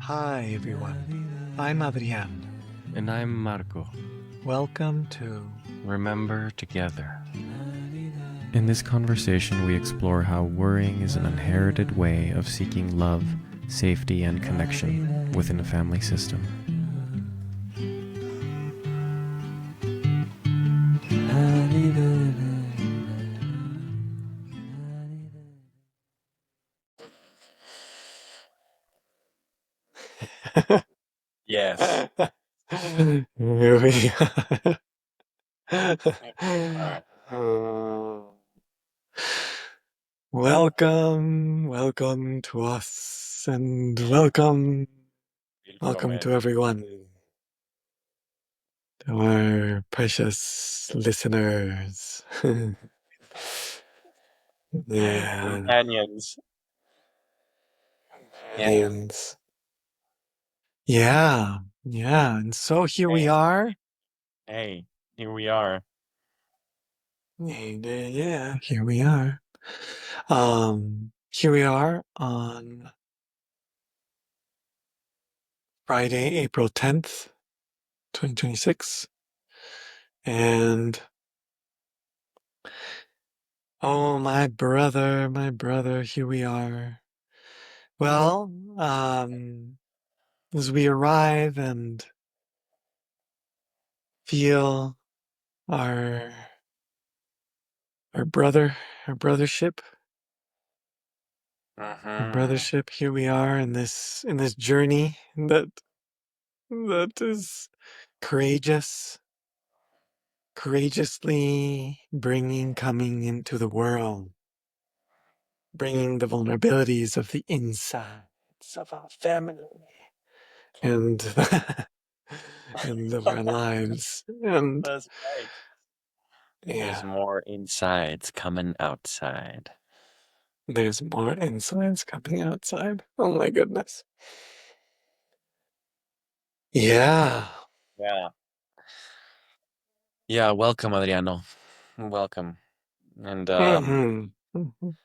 Hi everyone, I'm Adrián. And I'm Marco. Welcome to Remember Together. In this conversation, we explore how worrying is an inherited way of seeking love, safety, and connection within a family system. Yes. Here we welcome to us, and welcome to everyone, to our precious listeners. Yeah, Companions. aliens. Yeah, and so here we are. Hey, here we are. Yeah, here we are. Here we are on Friday, April 10th, 2026. And oh, my brother, here we are. Well, as we arrive and feel our brothership, here we are in this journey that is courageously coming into the world, bringing the vulnerabilities of the insides of our family and and of our lives. And That's right. yeah, There's more insides coming outside. there's more insides coming outside. Oh my goodness. Yeah. Yeah. Yeah, welcome, Adriano. Welcome. And Mhm. Mhm.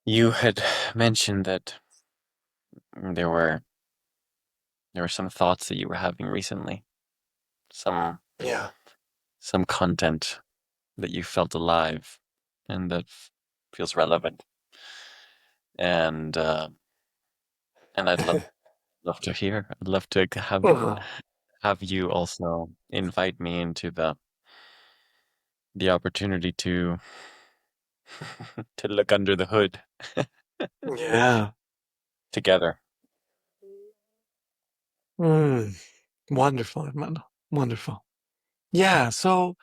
you had mentioned that there were some thoughts that you were having recently. Some Yeah. content that you felt alive and that feels relevant. And I'd love to hear. I'd love to Oh, have you also invite me into the opportunity to to look under the hood yeah. together. Wonderful, Armando. Wonderful. Yeah, so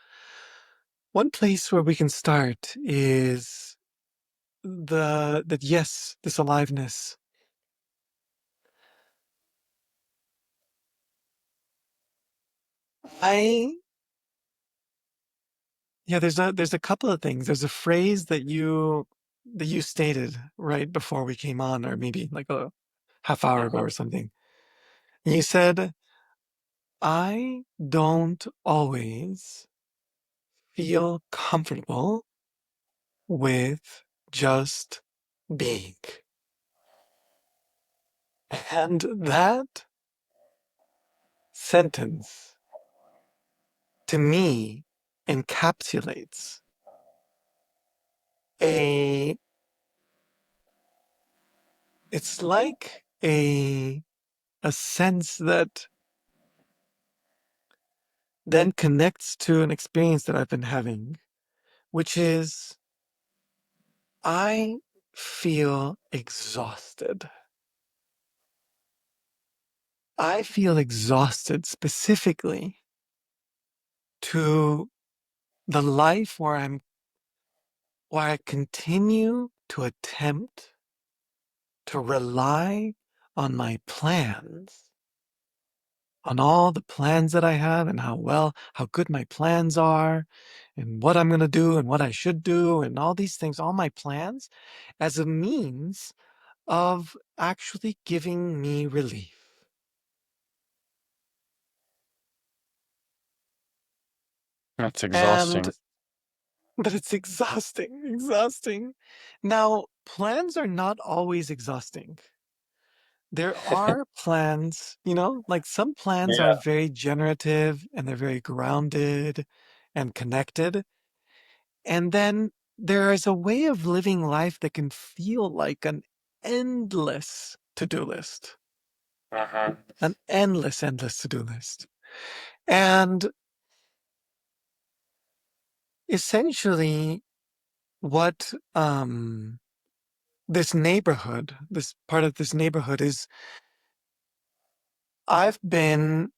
one place where we can start is this aliveness. I Yeah, there's a couple of things. There's a phrase that you stated right before we came on, or maybe like a half hour ago or something. And you said, I don't always feel comfortable with just being. And that sentence to me encapsulates a it's like a sense that then connects to an experience that I've been having, which is I feel exhausted. I feel exhausted specifically to the life where I continue to attempt to rely on my plans, on all the plans that I have and how good my plans are and what I'm going to do and what I should do and all these things, all my plans as a means of actually giving me relief. That's And exhausting. but it's exhausting. Now, plans are not always exhausting. there are plans, like some plans are Yeah. very generative and they're very grounded and connected. And then there is a way of living life that can feel like an endless to-do list, Uh-huh. an endless to-do list. And essentially what this part of this neighborhood is, I've been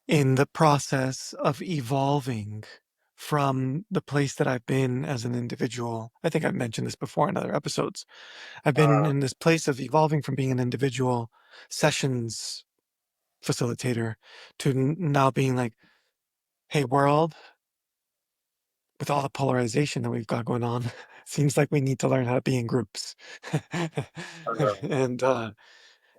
in the process of evolving from the place that I've been as an individual. I think I've mentioned this before in other episodes. I've been Uh, in this place of evolving from being an individual sessions facilitator to now being like, hey, world, with all the polarization that we've got going on, seems like we need to learn how to be in groups. okay. and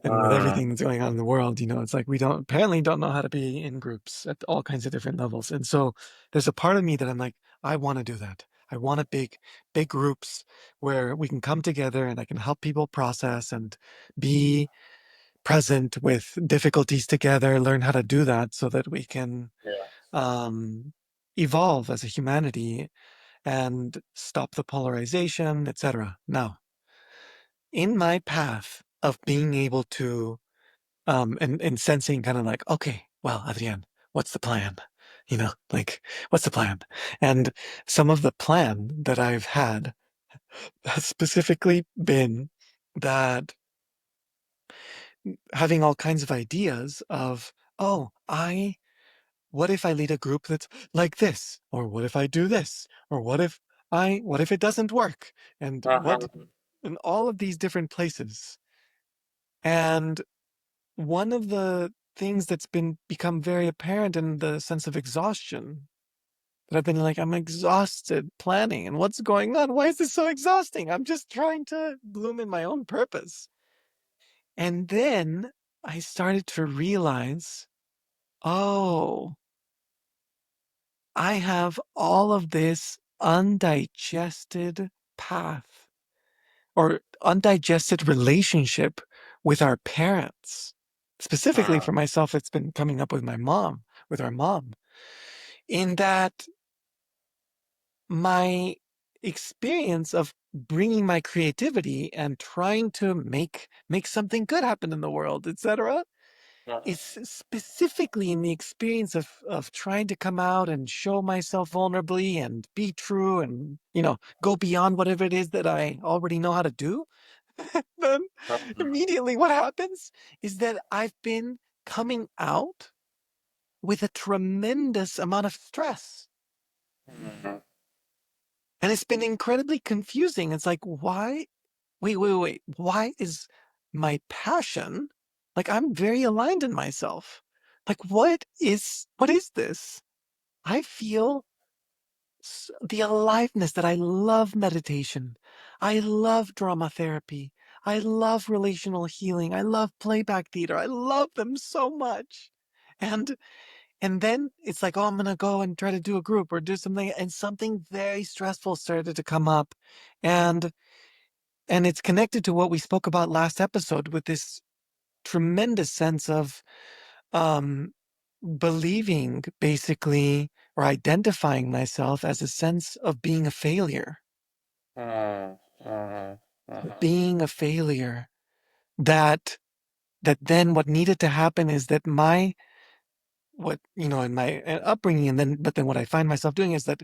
with Uh, everything that's going on in the world, it's like we apparently don't know how to be in groups at all kinds of different levels. And so there's a part of me that I'm like, I want to do that. I want a big groups where we can come together and I can help people process and be present with difficulties together, learn how to do that so that we can yeah. um, evolve as a humanity and stop the polarization, etc. Now, in my path of being able to and sensing kind of like, okay, well, Adrián, what's the plan? Like, what's the plan? And some of the plan that I've had has specifically been that having all kinds of ideas of, oh, what if I lead a group that's like this? Or what if I do this? Or what if it doesn't work? And Uh-huh. in all of these different places. And one of the things that's become very apparent in the sense of exhaustion that I've been like, I'm exhausted planning and what's going on? Why is this so exhausting? I'm just trying to bloom in my own purpose. And then I started to realize, oh, I have all of this undigested path or undigested relationship with our parents. Specifically Uh, for myself, it's been coming up with with our mom, in that my experience of bringing my creativity and trying to make something good happen in the world, etc., uh, is specifically in the experience of trying to come out and show myself vulnerably and be true and go beyond whatever it is that I already know how to do. Then immediately what happens is that I've been coming out with a tremendous amount of stress. uh, And it's been incredibly confusing. It's like, why? Wait. Why is my passion, like I'm very aligned in myself. Like, what is this? I feel the aliveness that I love meditation. I love drama therapy. I love relational healing. I love playback theater. I love them so much. And and then it's like, oh, I'm gonna go and try to do a group or do something, and something very stressful started to come up. And and it's connected to what we spoke about last episode with this tremendous sense of um believing basically or identifying myself as a sense of being a failure. uh, uh, uh, Being a failure. That that then what needed to happen is that my what in my upbringing, and then but then what I find myself doing is that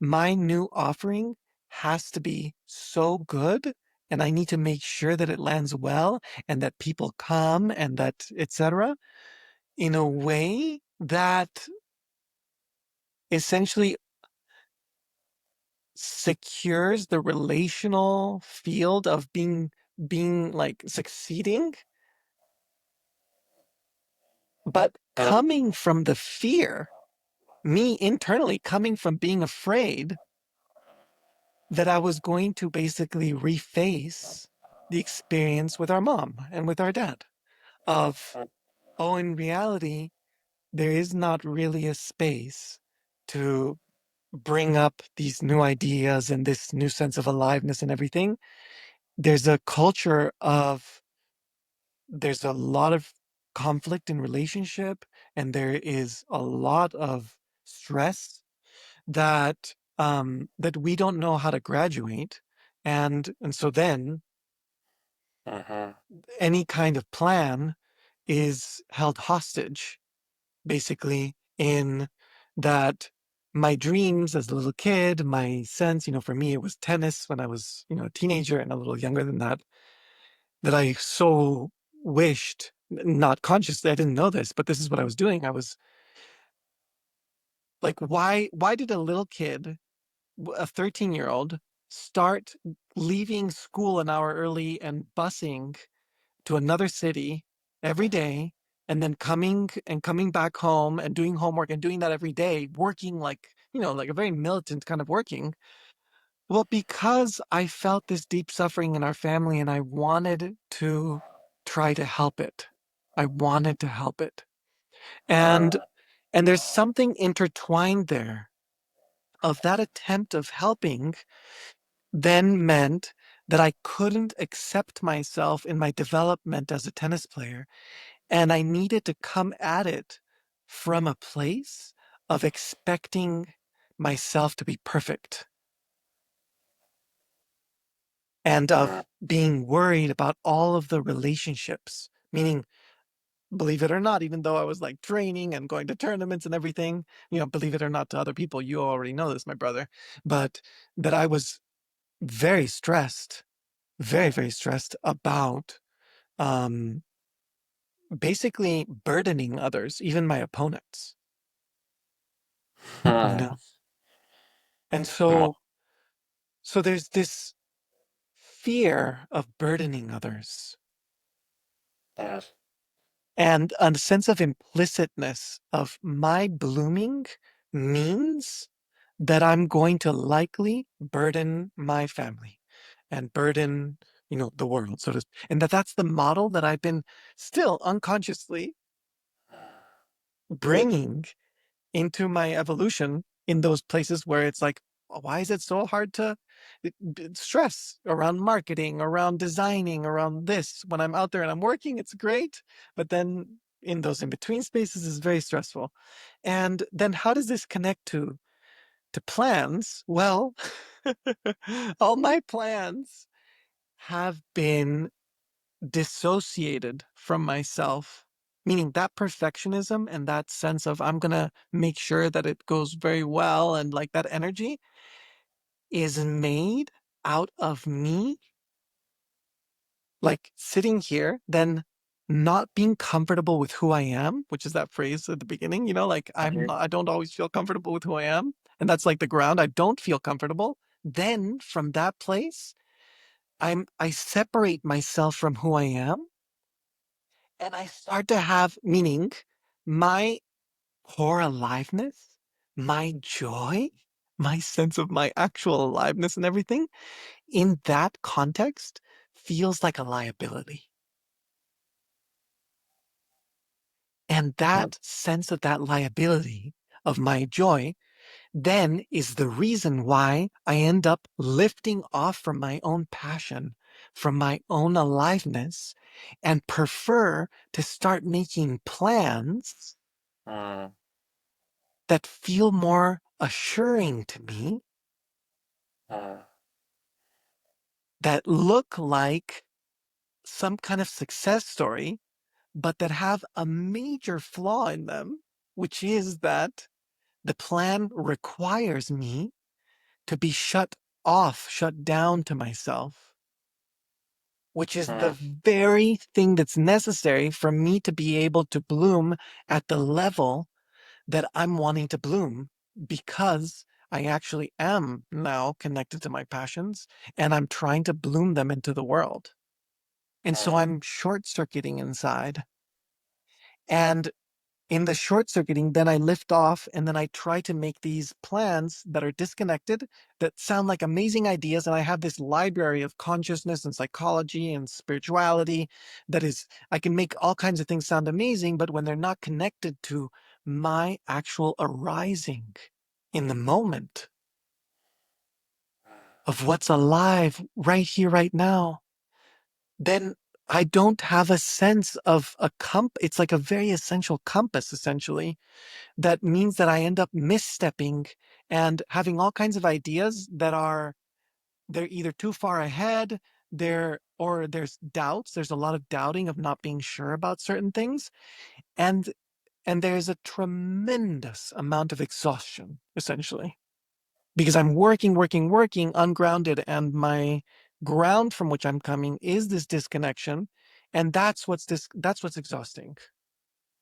my new offering has to be so good, and I need to make sure that it lands well and that people come and that etc., in a way that essentially secures the relational field of being like succeeding, but uh, coming from the fear, me internally coming from being afraid that I was going to basically reface the experience with our mom and with our dad of, oh, in reality, there is not really a space to bring up these new ideas and this new sense of aliveness and everything. There's a culture of there's a lot of conflict in relationship, and there is a lot of stress that we don't know how to graduate. And so then any kind of plan is held hostage, basically, in that my dreams as a little kid, my sense, for me, it was tennis when I was, a teenager and a little younger than that, that I so wished, not consciously, I didn't know this, but this is what I was doing. I was like, why did a little kid, a 13-year-old, start leaving school an hour early and busing to another city every day, and then coming back home and doing homework and doing that every day, working like, like a very militant kind of working? Well, because I felt this deep suffering in our family and I wanted to try to help it. I wanted to help it. And there's something intertwined there of that attempt of helping then meant that I couldn't accept myself in my development as a tennis player. And I needed to come at it from a place of expecting myself to be perfect and of being worried about all of the relationships, meaning, believe it or not, even though I was like training and going to tournaments and everything, believe it or not, to other people, you already know this, my brother, but that I was very stressed, very, very stressed about um, basically burdening others, even my opponents, you know? And so there's this fear of burdening others and a sense of implicitness of my blooming means that I'm going to likely burden my family and burden, the world, and that's the model that I've been still unconsciously bringing into my evolution in those places where it's like, why is it so hard to stress around marketing, around designing, around this? When I'm out there and I'm working, it's great. But then in those in between spaces is very stressful. And then how does this connect to plans? Well, all my plans have been dissociated from myself, meaning that perfectionism and that sense of I'm going to make sure that it goes very well, and like that energy is made out of me, like sitting here, then not being comfortable with who I am, which is that phrase at the beginning, like I don't always feel comfortable with who I am. And that's like the ground. I don't feel comfortable. Then from that place, I separate myself from who I am, and I start to have meaning, my core aliveness, my joy, my sense of my actual aliveness and everything in that context feels like a liability. And that sense of that liability of my joy then is the reason why I end up lifting off from my own passion, from my own aliveness, and prefer to start making plans that feel more assuring to me, that look like some kind of success story, but that have a major flaw in them, which is that the plan requires me to be shut off, shut down to myself, which is the very thing that's necessary for me to be able to bloom at the level that I'm wanting to bloom, because I actually am now connected to my passions and I'm trying to bloom them into the world. And so I'm short circuiting inside. And in the short circuiting, then I lift off and then I try to make these plans that are disconnected, that sound like amazing ideas. And I have this library of consciousness and psychology and spirituality that is, I can make all kinds of things sound amazing, but when they're not connected to my actual arising in the moment of what's alive right here, right now, then I don't have a sense of a it's like a very essential compass, essentially, that means that I end up misstepping and having all kinds of ideas that they're either too far ahead, or there's doubts. There's a lot of doubting of not being sure about certain things. And there's a tremendous amount of exhaustion, essentially, because I'm working, ungrounded, and my ground from which I'm coming is this disconnection, and that's what's exhausting,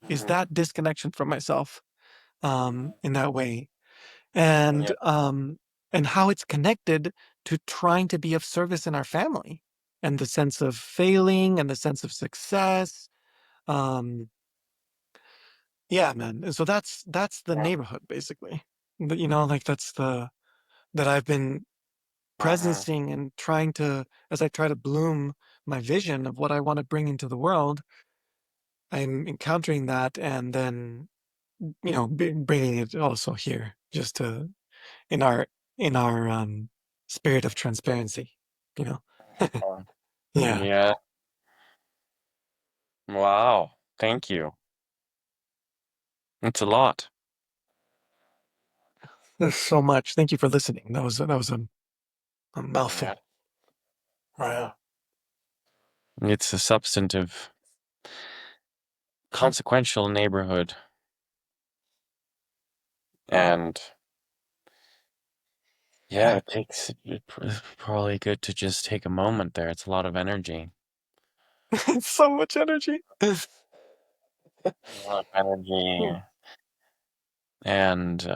is Mhm. that disconnection from myself, in that way, Yeah. and how it's connected to trying to be of service in our family, and the sense of failing and the sense of success. Um, yeah, man. And so that's the Yeah. neighborhood, basically. Like that's that I've been Mhm. presencing and trying to, as I try to bloom my vision of what I want to bring into the world, I'm encountering that, and then bringing it also here, just to in our spirit of transparency. You know, Um, yeah. Yeah. Wow. Thank you. It's a lot. There's so much. Thank you for listening. That was a Yeah. mouthful. Wow. It's a substantive, consequential neighborhood. And yeah, it's probably good to just take a moment there. It's a lot of energy. So much energy. A lot of energy. And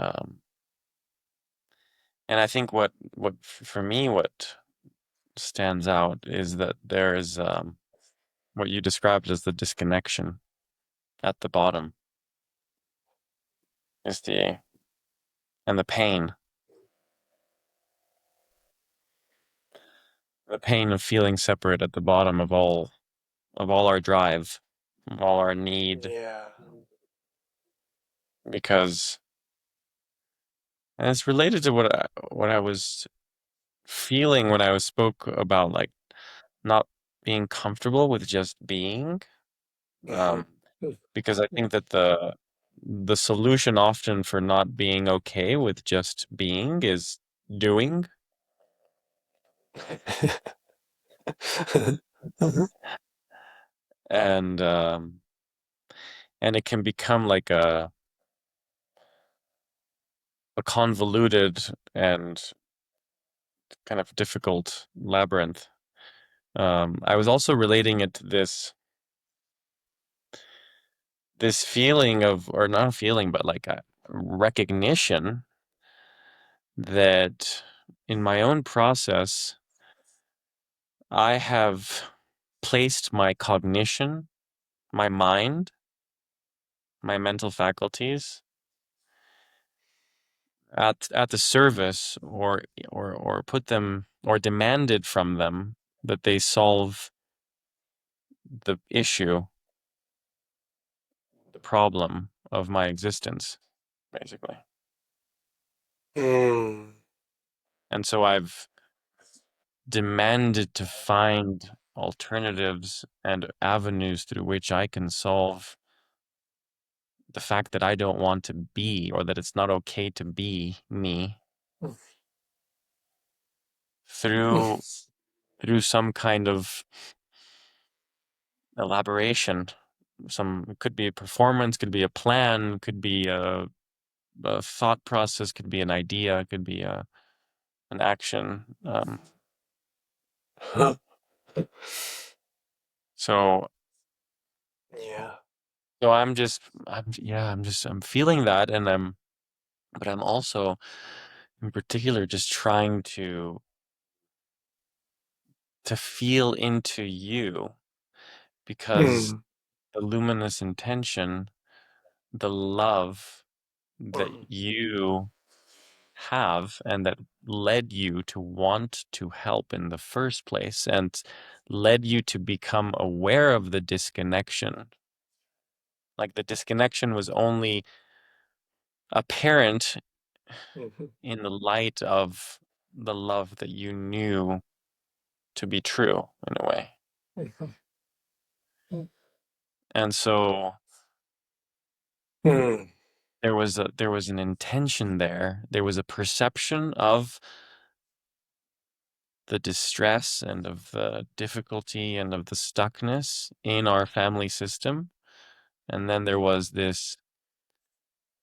I think for me, what stands out is that there is what you described as the disconnection at the bottom is the pain, the pain of feeling separate at the bottom of all our drive, of all our need, Yeah. because and it's related to what I was feeling when I was spoke about like not being comfortable with just being. Uh-huh. Um, because I think that the solution often for not being okay with just being is doing, Uh-huh. and it can become like a convoluted and kind of difficult labyrinth. I was also relating it to this feeling of, or not a feeling, but like a recognition that in my own process, I have placed my cognition, my mind, my mental faculties at the service, or put them or demanded from them that they solve the issue, the problem of my existence, basically. Mm. And so I've demanded to find alternatives and avenues through which I can solve the fact that I don't want to be, or that it's not okay to be me, through some kind of elaboration. It could be a performance, could be a plan, could be a thought process, could be an idea, could be an action. So Yeah. I'm feeling that, but I'm also in particular just trying to feel into you, because Mm. the luminous intention, the love that you have and that led you to want to help in the first place and led you to become aware of the disconnection. Like the disconnection was only apparent Mhm. in the light of the love that you knew to be true in a way. Mhm. And so Mm. there was an intention there. There was a perception of the distress and of the difficulty and of the stuckness in our family system. And then there was this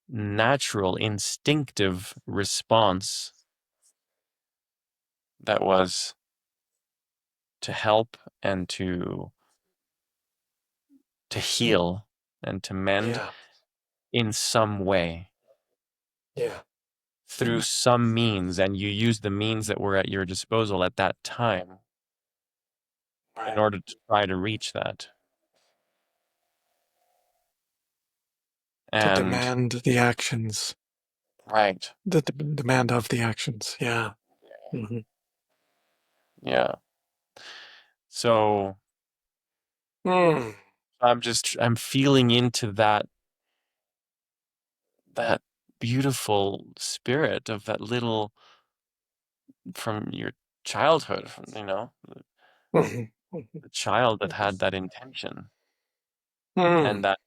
natural, instinctive response that was to help and to heal and to mend Yeah. in some way Yeah. through some means. And you use the means that were at your disposal at that time in Right. order to try to reach that. To And demand the actions. right. The demand of the actions. Yeah. Hmm. Yeah. So Mm. I'm feeling into that beautiful spirit of that little from your childhood, from, Mhm. the child that had that intention and Mm. that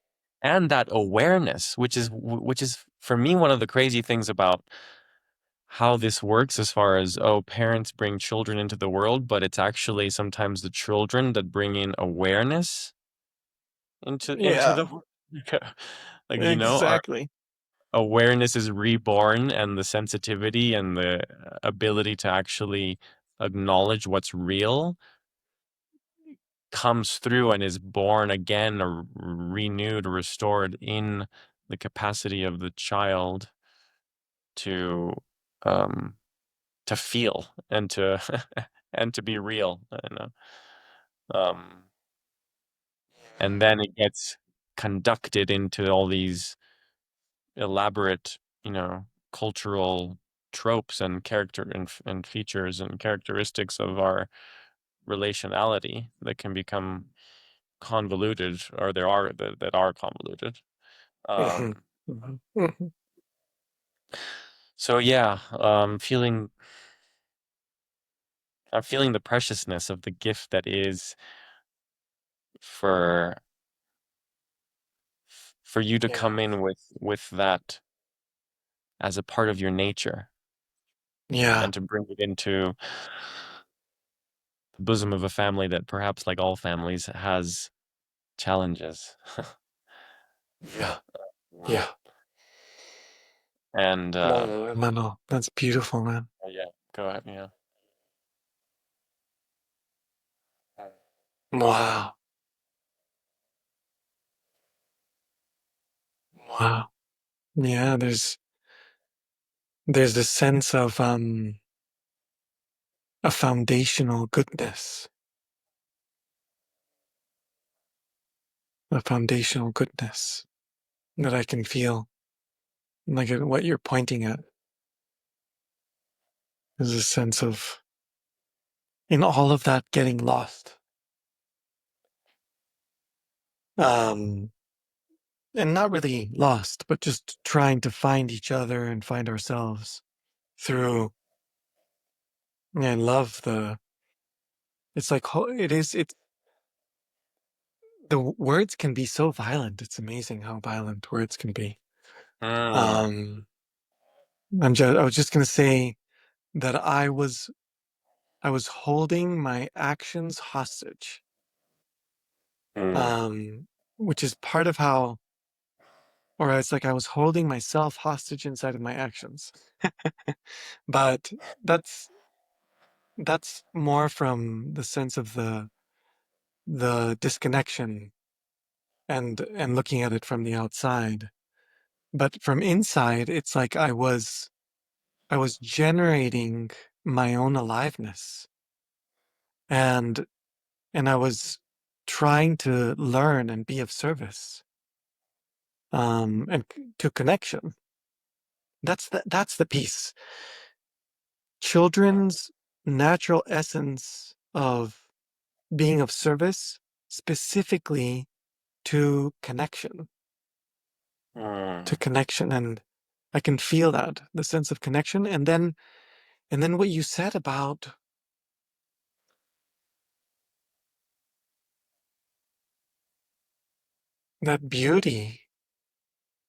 awareness, which is for me one of the crazy things about how this works as far as, oh, parents bring children into the world, but it's actually sometimes the children that bring in awareness into Yeah. the world. Like, our Exactly. awareness is reborn, and the sensitivity and the ability to actually acknowledge what's real comes through and is born again or renewed, restored in the capacity of the child to um to feel and to and to be real, um and then it gets conducted into all these elaborate, cultural tropes and character and features and characteristics of our relationality that can become convoluted, or there are that are convoluted. Hmm. Um, Hmm. Hmm. so yeah, I'm feeling the preciousness of the gift that is for for you to Yeah. come in with that as a part of your nature Yeah. and to bring it into the bosom of a family that perhaps, like all families, has challenges. Yeah. Yeah. And No, no, no. That's beautiful, man. yeah, go ahead. Yeah. Wow. Wow. Yeah, there's this sense of a foundational goodness. A foundational goodness that I can feel. Like what you're pointing at is a sense of in all of that getting lost. Um and not really lost, but just trying to find each other and find ourselves through and love the it's like it's the words can be so violent. It's amazing how violent words can be. Mm, Um I was just gonna say that I was holding my actions hostage. mm, Um which is part of how or it's like I was holding myself hostage inside of my actions. But that's that's more from the sense of the disconnection and looking at it from the outside. But from inside, it's like I was generating my own aliveness and and I was trying to learn and be of service and to connection. That's the piece. Children's natural essence of being of service specifically to connection mm, and I can feel that the sense of connection and then what you said about that beauty,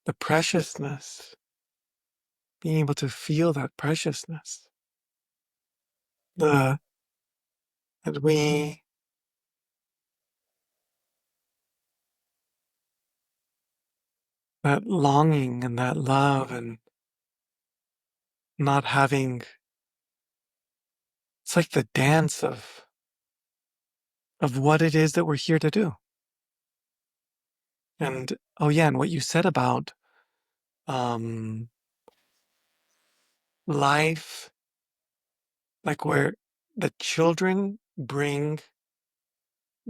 the preciousness, being able to feel that preciousness, the that we that longing and that love and not having it's like the dance of what it is that we're here to do. And oh yeah, and what you said about um life, like where the children bring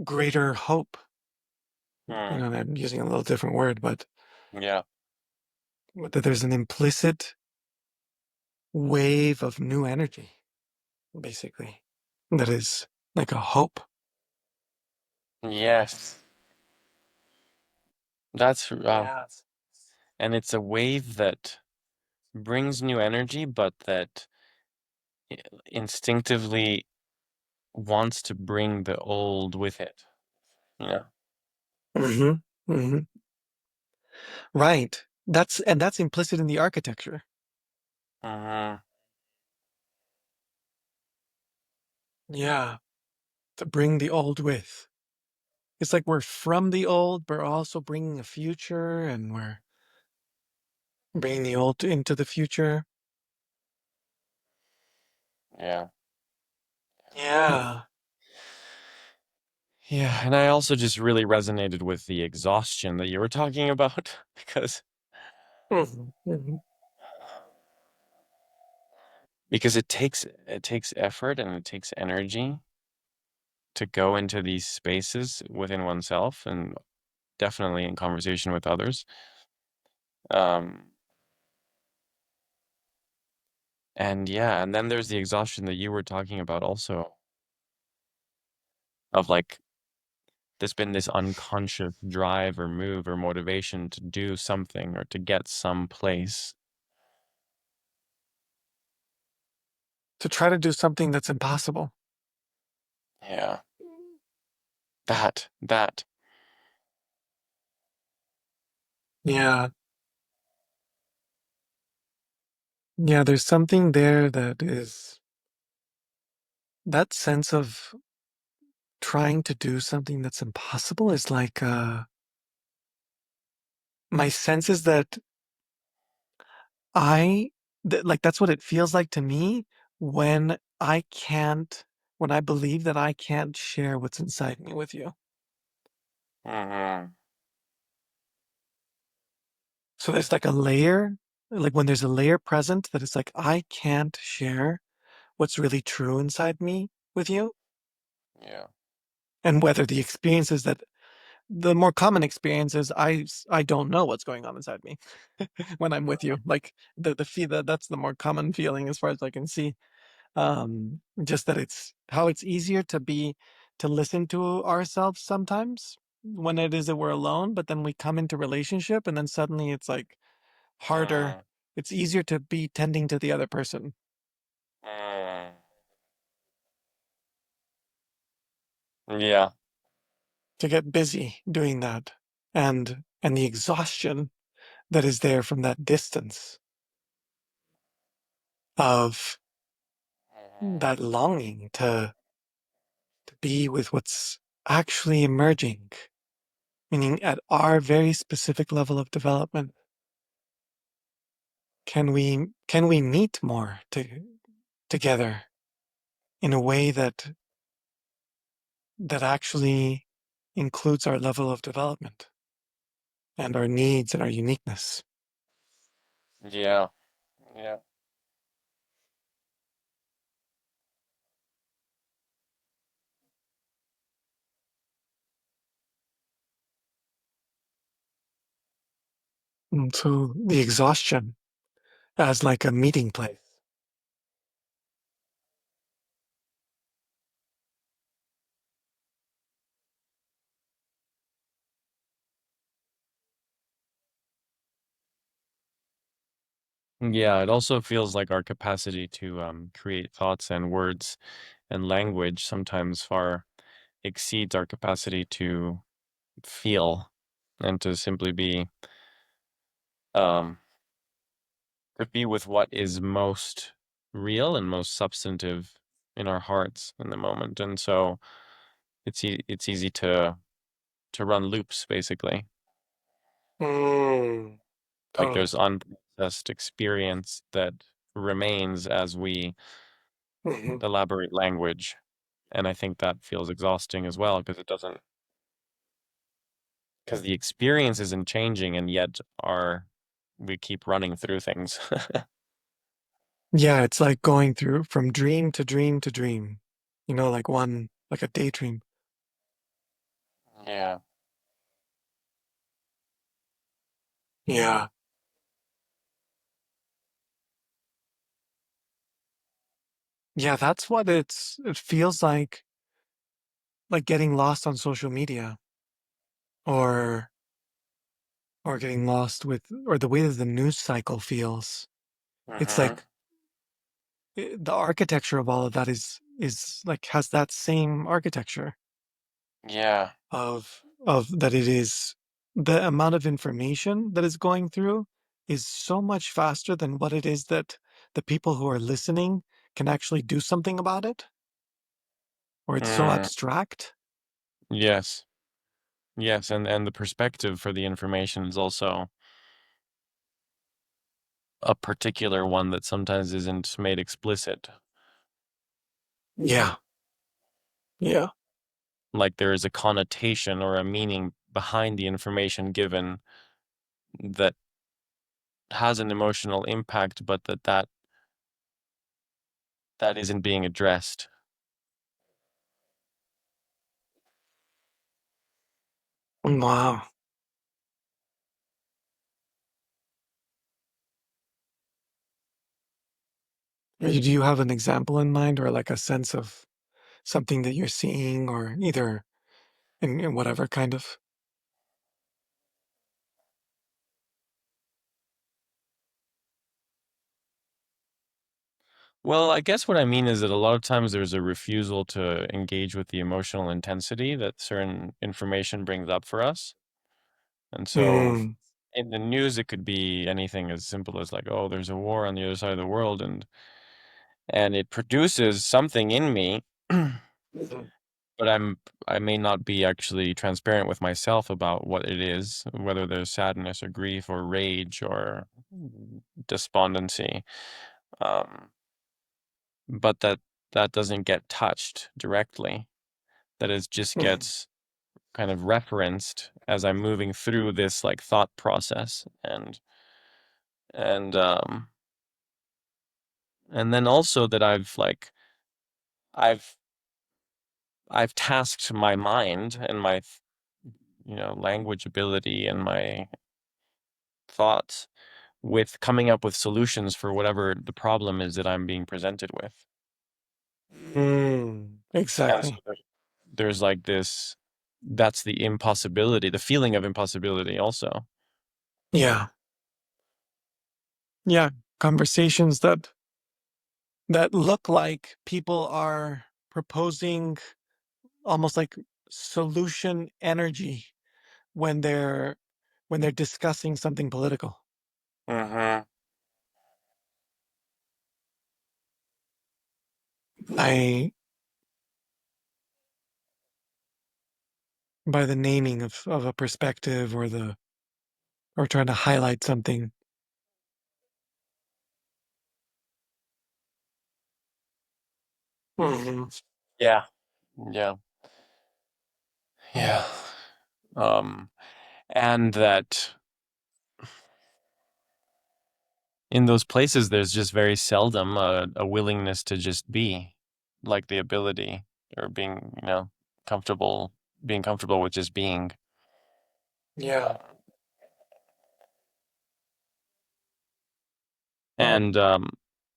greater hope. Mm, I'm using a little different word, but yeah. that there's an implicit wave of new energy, basically, that is like a hope. Yes. That's Yes. and it's a wave that brings new energy, but that instinctively wants to bring the old with it. Yeah. hmm hmm Right. That's implicit in the architecture. Mm-hmm. Yeah. To bring the old with. It's like we're from the old, but also bringing a future, and we're bringing the old into the future. Yeah. Yeah. Yeah, and I also just really resonated with the exhaustion that you were talking about because hmm hmm it takes effort and it takes energy to go into these spaces within oneself and definitely in conversation with others. Um, and yeah, and then there's the exhaustion that you were talking about also of like there's been this unconscious drive or move or motivation to do something or to get some place. To try to do something that's impossible. Yeah. That. Yeah. Yeah. There's something there that is that sense of trying to do something that's impossible is like my sense is that like that's what it feels like to me when I can't when I believe that I can't share what's inside me with you. Mhm. So there's like a layer, like when there's a layer present that it's like I can't share what's really true inside me with you, Yeah. and whether the experiences that the more common experience is I don't know what's going on inside me when I'm with you. Like the feel that's the more common feeling as far as I can see. Just that it's how it's easier to listen to ourselves sometimes when it is that we're alone, but then we come into relationship and then suddenly it's like harder. Mm, It's easier to be tending to the other person, mm. Yeah. to get busy doing that. And the exhaustion that is there from that distance of Mhm. that longing to be with what's actually emerging, meaning at our very specific level of development. Can we meet more together in a way that actually includes our level of development and our needs and our uniqueness? Yeah. Yeah. And so the exhaustion as like a meeting place. Yeah, it also feels like our capacity to create thoughts and words and language sometimes far exceeds our capacity to feel. and to simply um, be with what is most real and most substantive in our hearts in the moment. And so it's easy to run loops, basically. Mm, Like totally. there's unprocessed experience that remains as we Hmm. elaborate language. And I think that feels exhausting as well, because because the experience isn't changing, and yet we keep running through things. Yeah, it's like going through from dream to dream to dream. Like a daydream. Yeah. Yeah. Yeah, that's what it feels like getting lost on social media or or getting lost with or the way that the news cycle feels. It's Hmm. like the architecture of all of that is like has that same architecture Yeah. of that it is the amount of information that is going through is so much faster than what it is that the people who are listening can actually do something about it, or it's so Mm. abstract. Yes. Yes, and the perspective for the information is also a particular one that sometimes isn't made explicit. Yeah. Yeah. Like there is a connotation or a meaning behind the information given that has an emotional impact, but that isn't being addressed. Wow. Do you have an example in mind or like a sense of something that you're seeing or either in whatever kind of. Well, I guess what I mean is that a lot of times there's a refusal to engage with the emotional intensity that certain information brings up for us. And so Mm, in the news, it could be anything as simple as like, oh, there's a war on the other side of the world, and it produces something in me, mhm, but I may not be actually transparent with myself about what it is, whether there's sadness or grief or rage or despondency. Um, but that doesn't get touched directly. That is just mhm, gets kind of referenced as I'm moving through this like thought process, and and then also that I've I've tasked my mind and my language ability and my thoughts with coming up with solutions for whatever the problem is that I'm being presented with. And so exactly. there's like this, that's the impossibility, the feeling of impossibility also. Yeah. Yeah. Conversations that look like people are proposing almost like solution energy when they're when they're discussing something political. Hmm. I by the naming of a perspective or trying to highlight something. Mhm. Yeah. Yeah. Yeah. Um, and that in those places, there's just very seldom a willingness to just be, like the ability or being, comfortable, being comfortable with just being. Yeah. Oh. And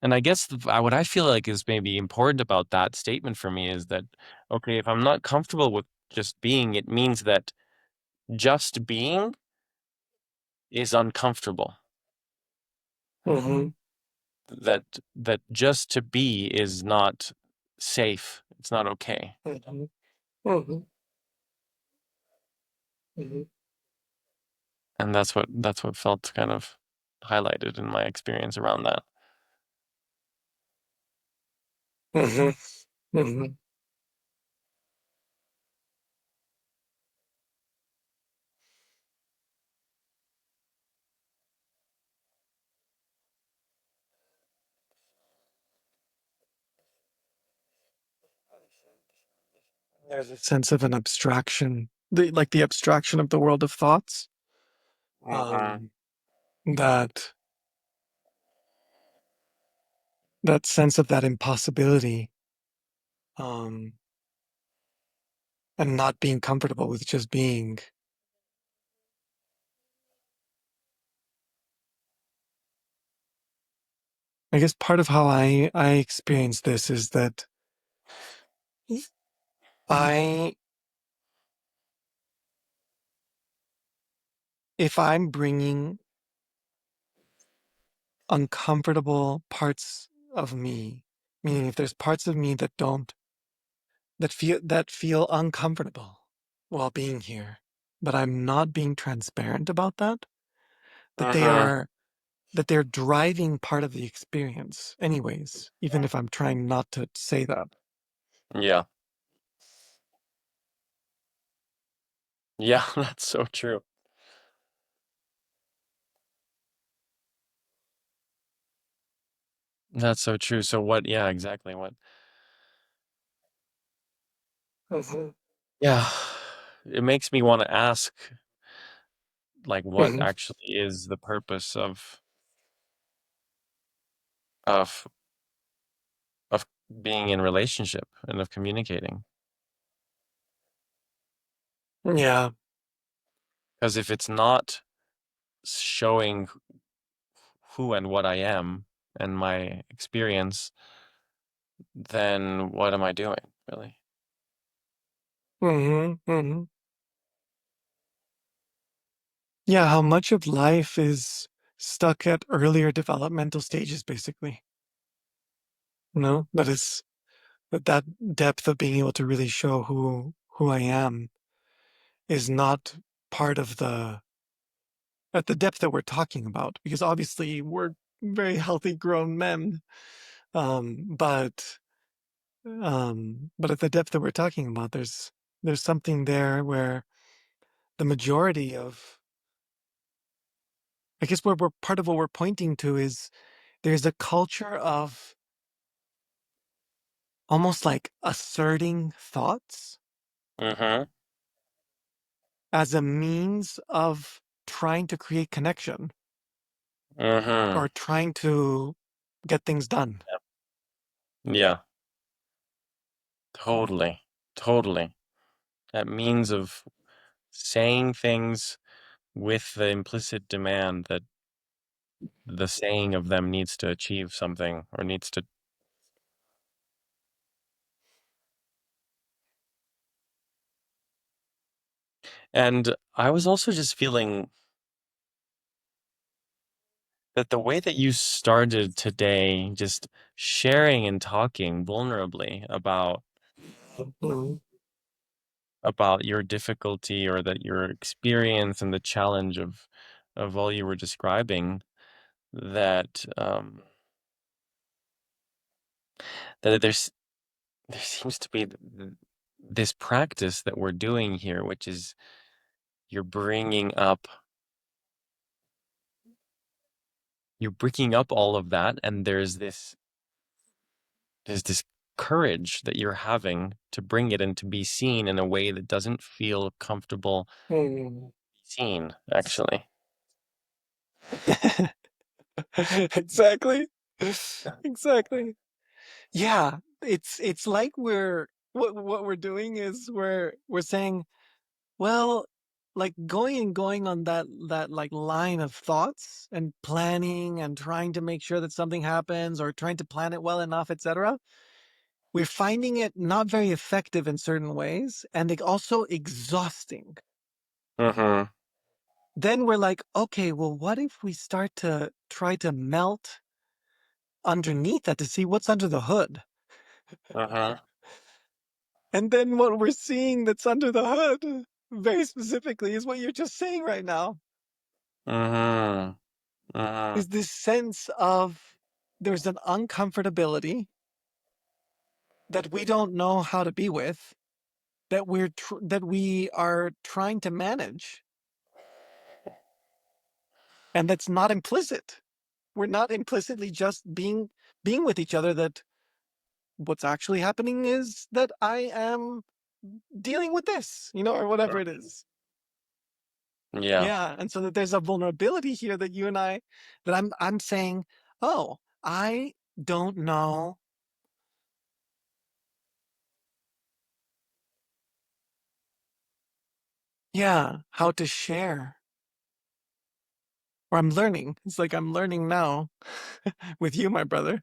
and I guess what I feel like is maybe important about that statement for me is that, okay, if I'm not comfortable with just being, it means that just being is uncomfortable. Mhm. That just to be is not safe. It's not okay. Mhm. Mhm. Mhm. And that's what felt kind of highlighted in my experience around that. Mhm. Mhm. There's a sense of an abstraction, the abstraction of the world of thoughts. Mhm. Um, that that sense of that impossibility, um, and not being comfortable with just being. I guess part of how I experience this is that I if I'm bringing uncomfortable parts of me, meaning if there's parts of me that feel uncomfortable while being here, but I'm not being transparent about that they Mhm. are that they're driving part of the experience anyways, even if I'm trying not to say that. Yeah. Yeah, that's so true. That's so true. So what yeah, exactly. What Mhm. yeah. It makes me want to ask like what Mhm. actually is the purpose of of being in relationship and of communicating. Yeah. Because if it's not showing who and what I am and my experience, then what am I doing, really? Hmm. Hmm. Yeah, how much of life is stuck at earlier developmental stages, basically. No, that depth of being able to really show who I am is not part of the at the depth that we're talking about, because obviously we're very healthy grown men. But at the depth that we're talking about, there's something there where the majority of, I guess, where we're part of what we're pointing to is there's a culture of almost like asserting thoughts Mhm. as a means of trying to create connection Mhm. or trying to get things done. Yeah, totally. Totally. That means of saying things with the implicit demand that the saying of them needs to achieve something or needs to. And I was also just feeling that the way that you started today, just sharing and talking vulnerably Mhm. about your difficulty or that your experience and the challenge of all you were describing, that that there seems to be this practice that we're doing here, which is you're bringing up you're breaking up all of that, and there's this courage that you're having to bring it and to be seen in a way that doesn't feel comfortable Mhm. seen, actually. Exactly. Exactly. Yeah, it's like what we're doing is we're saying, well, like going on that like line of thoughts and planning and trying to make sure that something happens or trying to plan it well enough, etc. We're finding it not very effective in certain ways and also exhausting. Mm-hmm. Then we're like, okay, well, what if we start to try to melt underneath that to see what's under the hood? Mm-hmm. And then what we're seeing that's under the hood, very specifically, is what you're just saying right now. Mm-hmm. Mm-hmm. Is this sense of there's an uncomfortability that we don't know how to be with, that that we are trying to manage, and that's not implicit. We're not implicitly just being with each other. That what's actually happening is that I am dealing with this, or whatever it is. Yeah. Yeah, and so that there's a vulnerability here that you and I, that I'm saying, oh, I don't know, yeah, how to share, or I'm learning. It's like I'm learning now with you, my brother,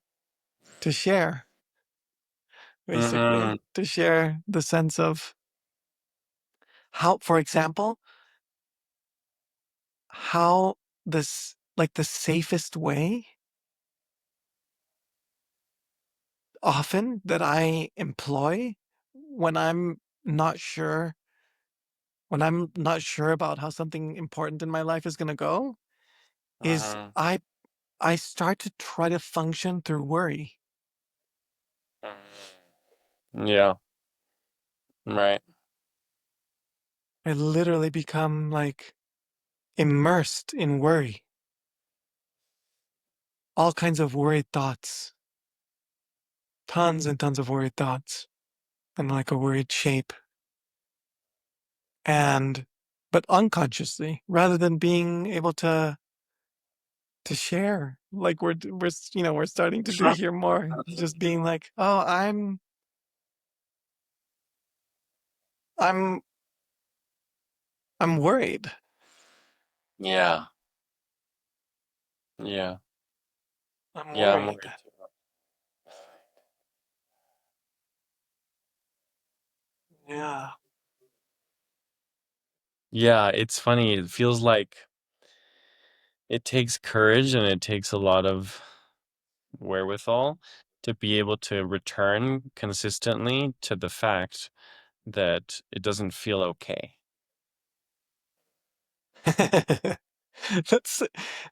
to share, Mm-hmm. basically, to share the sense of how, for example, how this, like the safest way often that I employ when not sure, when I'm not sure about how something important in my life is going to go, is Mm-hmm. I start to try to function through worry. Yeah. Right. I literally become like immersed in worry, all kinds of worried thoughts, tons and tons of worried thoughts, and like a worried shape. And, but unconsciously, rather than being able to share, like we're starting to do here more, just being like, oh, I'm I'm worried. Yeah. Yeah. I'm Yeah, I'm worried. worried too. Yeah. Yeah, it's funny. It feels like it takes courage and it takes a lot of wherewithal to be able to return consistently to the fact that it doesn't feel okay. that's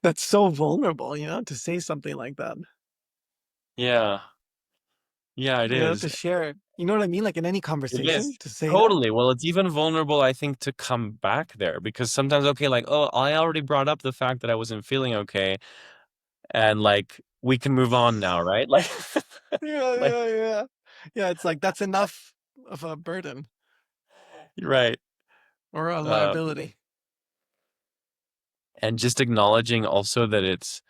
that's so vulnerable, to say something like that. Yeah. Yeah, it To is. share it. You know what I mean? Like in any It conversation, is. to say that. Totally. Well, it's even vulnerable, I think, to come back there because sometimes, okay, like, oh, I already brought up the fact that I wasn't feeling okay, and like we can move on now, right? Like, Yeah, like, yeah, yeah. Yeah, it's like that's enough of a burden right. or a Uh, liability. and just acknowledging also that it's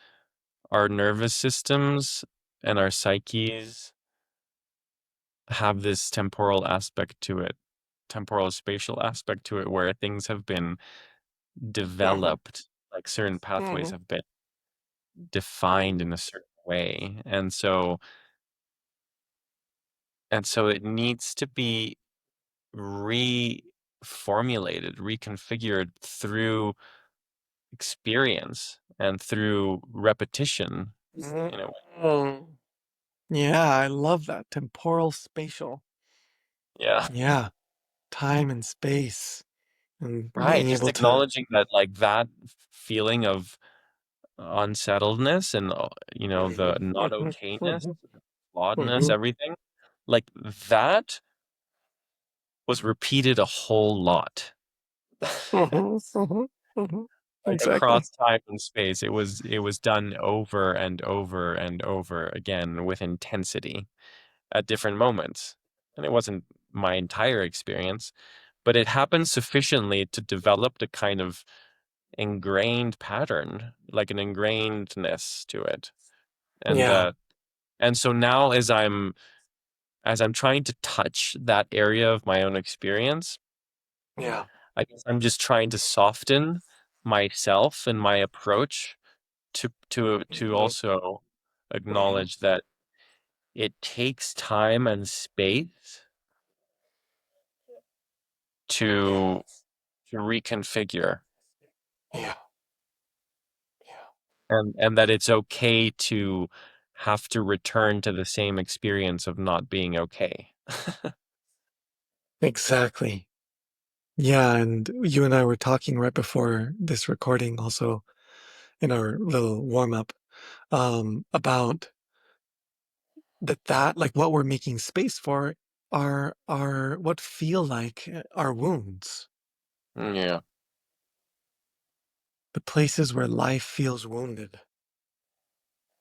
our nervous systems and our psyches have this temporal aspect to it, temporal spatial aspect to it, where things have been Mm-hmm, developed, like certain pathways mm-hmm, have been defined in a certain way. And so it needs to be reformulated, reconfigured through experience and through repetition, you know. mm-hmm. Yeah, I love that. Temporal spatial. Yeah. Yeah, time and space, and Right. being Just able to. acknowledging that, like, that feeling of unsettledness and, the not Mhm, okayness, mhm, flawedness, mhm, everything, like that was repeated a whole lot. mhm, mhm, mhm. Like Exactly. across time and space, it was done over and over and over again with intensity at different moments. And it wasn't my entire experience, but it happened sufficiently to develop the kind of ingrained pattern, like an ingrainedness to it. And Yeah, and so now as I'm trying to touch that area of my own experience, yeah. I guess I'm just trying to soften myself and my approach to Mhm, also mhm. acknowledge that it takes time and space Yeah, to reconfigure, yeah, yeah. and that it's okay to have to return to the same experience of not being okay. Exactly. Yeah, and you and I were talking right before this recording, also in our little warm up, about that like what we're making space for are what feel like our wounds, Yeah. the places where life feels wounded,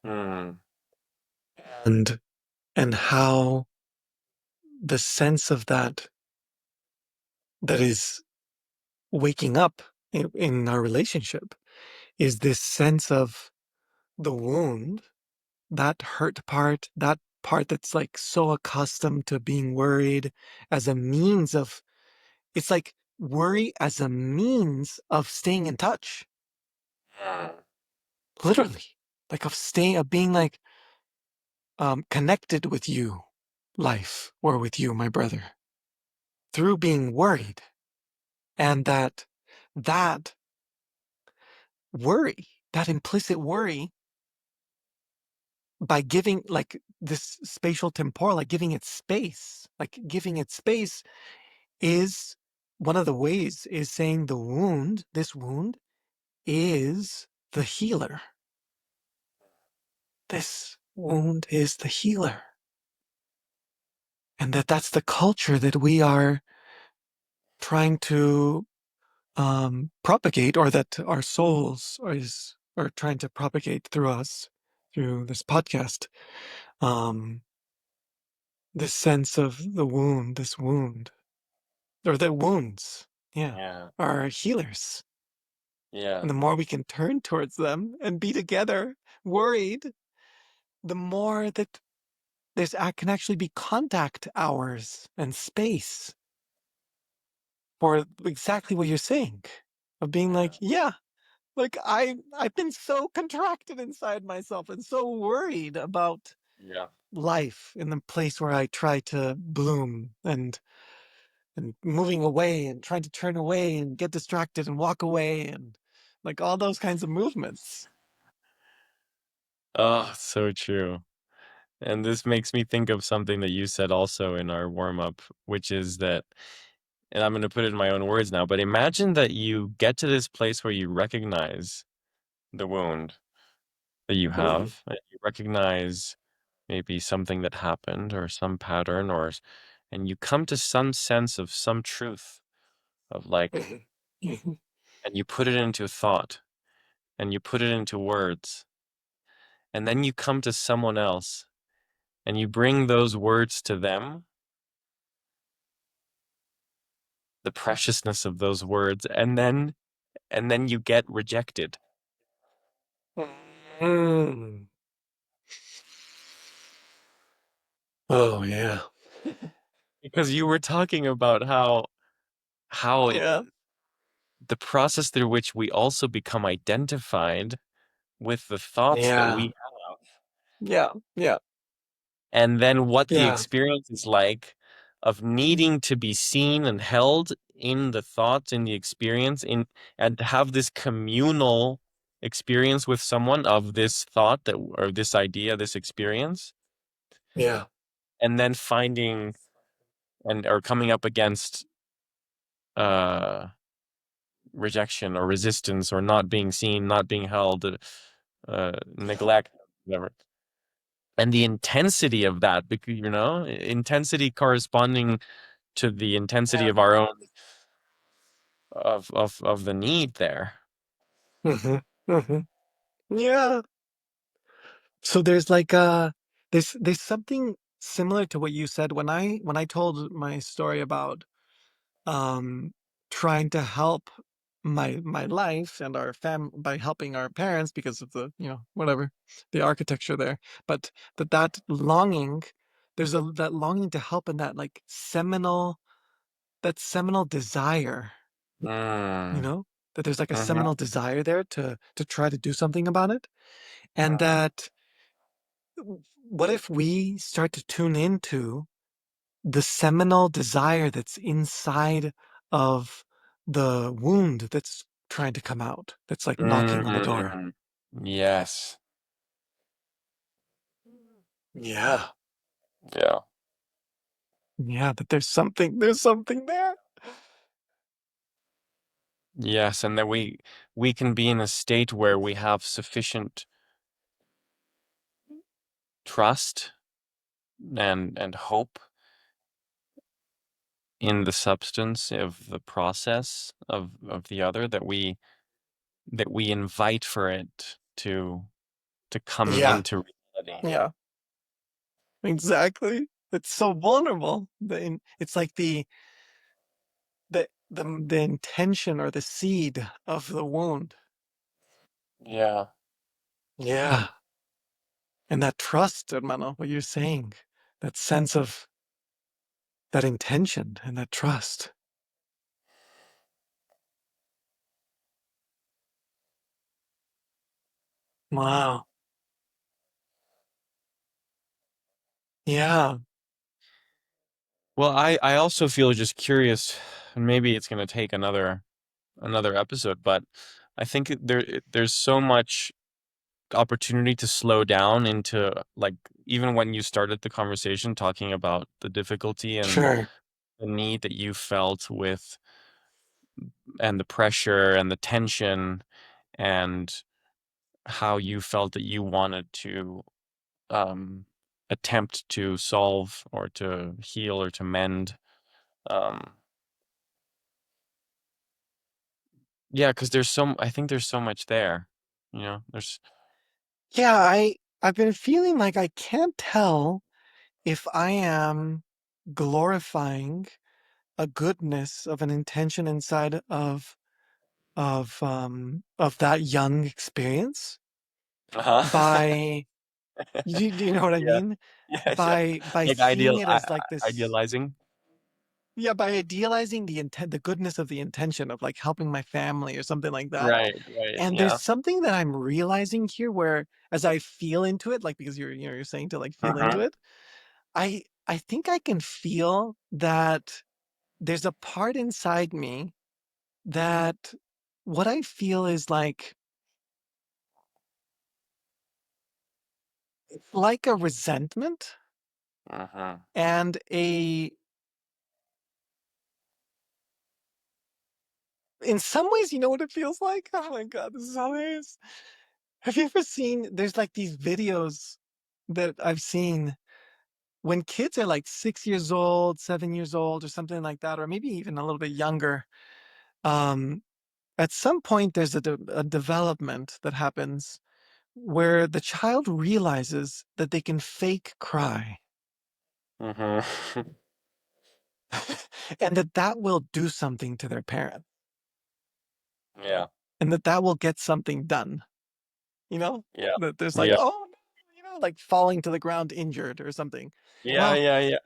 Mm. and and how the sense of that is waking up in our relationship is this sense of the wound, that hurt part, that part that's like so accustomed to being worried as a means of, it's like worry as a means of staying in touch, Mm. literally, like of staying, of being like connected with you, life, or with you, my brother, through being worried. And that worry, that implicit worry, by giving like this spatial temporal, like giving it space is one of the ways is saying the wound, this wound is the healer. This wound is the healer. And that's the culture that we are trying to propagate, or that our souls are trying to propagate through us, through this podcast. Um, this sense of the wound, this wound, or the wounds, yeah, Yeah. are healers. Yeah. And the more we can turn towards them and be together, worried, the more that can actually be contact hours and space for exactly what you're saying, of being like, yeah, like I've been so contracted inside myself and so worried about Yeah. life in the place where I try to bloom, and moving away and trying to turn away and get distracted and walk away, and like all those kinds of movements. Oh, so true. And this makes me think of something that you said also in our warm up, which is that, and I'm going to put it in my own words now, but imagine that you get to this place where you recognize the wound that you Mhm. have, and you recognize maybe something that happened or some pattern, and you come to some sense of some truth of like, Mhm. Mhm. and you put it into thought and you put it into words, and then you come to someone else and you bring those words to them, the preciousness of those words, and then you get rejected. Mm. Oh yeah. Because you were talking about how Yeah. the process through which we also become identified with the thoughts that we Yeah. have, Yeah. Yeah. and then what the Yeah. experience is like of needing to be seen and held in the thoughts, in the experience, in and to have this communal experience with someone of this thought that or this idea, this experience, Yeah. and then finding and or coming up against uh rejection or resistance or not being seen, not being held, neglect, whatever. And the intensity of that, because intensity corresponding to the intensity Yeah. of our own of the need there. Hmm. Hmm. Yeah. So there's like there's something similar to what you said when I told my story about um trying to help my life and our by helping our parents because of the, whatever, the architecture there, but that longing, there's that longing to help, and that seminal desire, you Mm. know that there's like a Mhm. seminal desire there to try to do something about it. And that, what if we start to tune into the seminal desire that's inside of the wound that's trying to come out, that's like knocking on the door. Mm. Yes. Yeah. Yeah. Yeah, that there's something there. Yes, and that we can be in a state where we have sufficient trust and hope in the substance of the process of the other, that we invite for it to come Yeah, into reality. yeah, exactly. It's so vulnerable. It's like the intention or the seed of the wound. Yeah. Yeah. And that trust, hermano, what you're saying, that sense of that intention and that trust. Wow. Yeah, Well, I also feel just curious, and maybe it's going to take another episode, but I think there's so much opportunity to slow down into, like, even when you started the conversation talking about the difficulty and sure. the need that you felt with, and the pressure and the tension, and how you felt that you wanted to um attempt to solve or to heal or to mend. um yeah, because I think there's so much there, there's Yeah, I've been feeling like I can't tell if I am glorifying a goodness of an intention inside of that young experience uh-huh. by do you know what I Yeah. mean? Yeah, yeah. By Like seeing it as like this, idealizing. yeah, by idealizing the intent, the goodness of the intention of like helping my family or something like that. Right, right, And there's yeah. something that I'm realizing here where as I feel into it, like because you're saying to like feel into Mhm. it, I think I can feel that there's a part inside me that what I feel is like a resentment Mhm. and a in some ways, you know what it feels like? Oh my God, this is hilarious. Have you ever seen there's like these videos that I've seen when kids are like 6 years old, 7 years old, or something like that, or maybe even a little bit younger. Um, at some point, there's a development that happens where the child realizes that they can fake cry Mhm. and that that will do something to their parent Yeah. and that that will get something done, you know? Yeah. That there's like, Yeah. oh, no, like falling to the ground injured or something. Yeah, Well, yeah, yeah.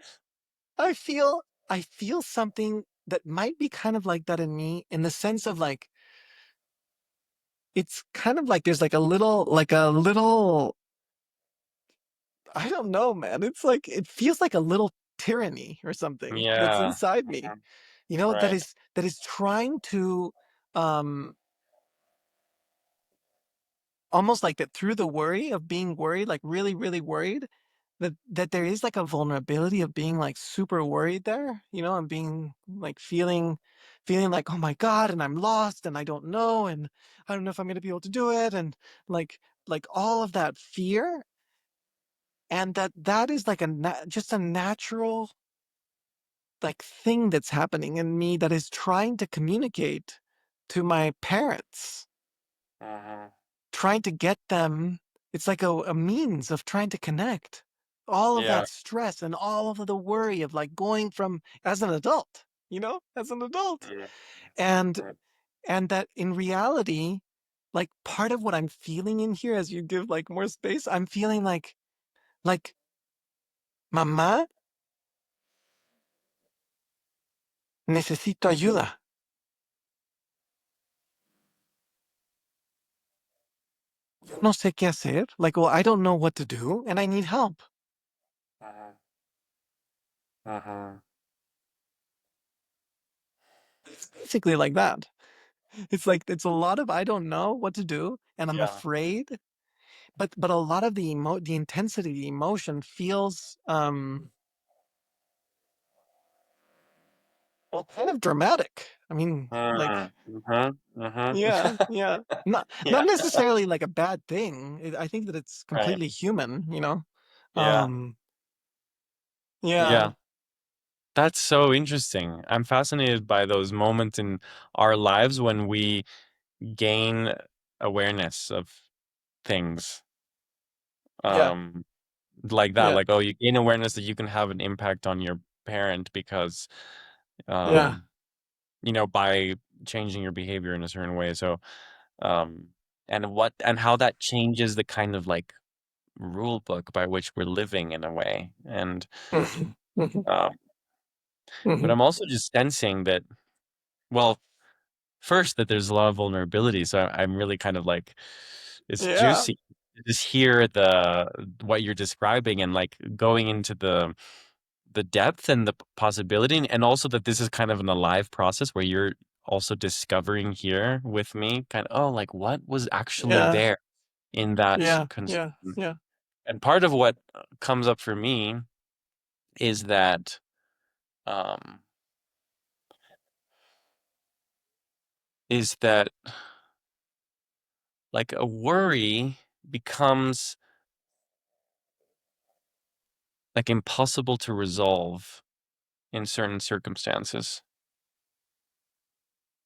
I feel something that might be kind of like that in me in the sense of like it's kind of like there's like a little I don't know, man. It's like it feels like a little tyranny or something that's Yeah. inside me, Mhm. that Right. is trying to um almost like that through the worry of being worried, like really, really worried, that there is like a vulnerability of being like super worried there, and being like feeling like, oh my God, and I'm lost and I don't know, and I don't know if I'm gonna be able to do it, and like like all of that fear, and that is like just a natural like thing that's happening in me that is trying to communicate to my parents, Mhm. trying to get them. It's like a means of trying to connect all of Yeah. that stress and all of the worry of like going from as an adult, as an adult. Mhm. And Mhm. that in reality, like part of what I'm feeling in here as you give like more space, I'm feeling like mamá, necesito ayuda. No sé qué hacer. Like, well, I don't know what to do and I need help. Mhm. Mhm. It's basically like that. It's like it's a lot of I don't know what to do and I'm Yeah. afraid, but a lot of the intensity, the emotion feels well kind of dramatic. I mean, like, Mhm, mhm. yeah, yeah. Not Yeah, necessarily like a bad thing. I think that it's right. completely human, you know? Yeah, Um, yeah, yeah. That's so interesting. I'm fascinated by those moments in our lives when we gain awareness of things, yeah, um, like that. yeah, Like, oh, you gain awareness that you can have an impact on your parent because, yeah, um, by changing your behavior in a certain way. So, um, and how that changes the kind of like rule book by which we're living in a way. And mhm, mhm, um, but mhm. I'm also just sensing that, well, first that there's a lot of vulnerability. So I'm really kind of like, it's Yeah, juicy to just hear the what you're describing and like going into the depth and the possibility, and also that this is kind of an alive process where you're also discovering here with me kind of, oh, like what was actually yeah, there in that yeah, concern. yeah, yeah. And part of what comes up for me is that um is that like a worry becomes like impossible to resolve in certain circumstances.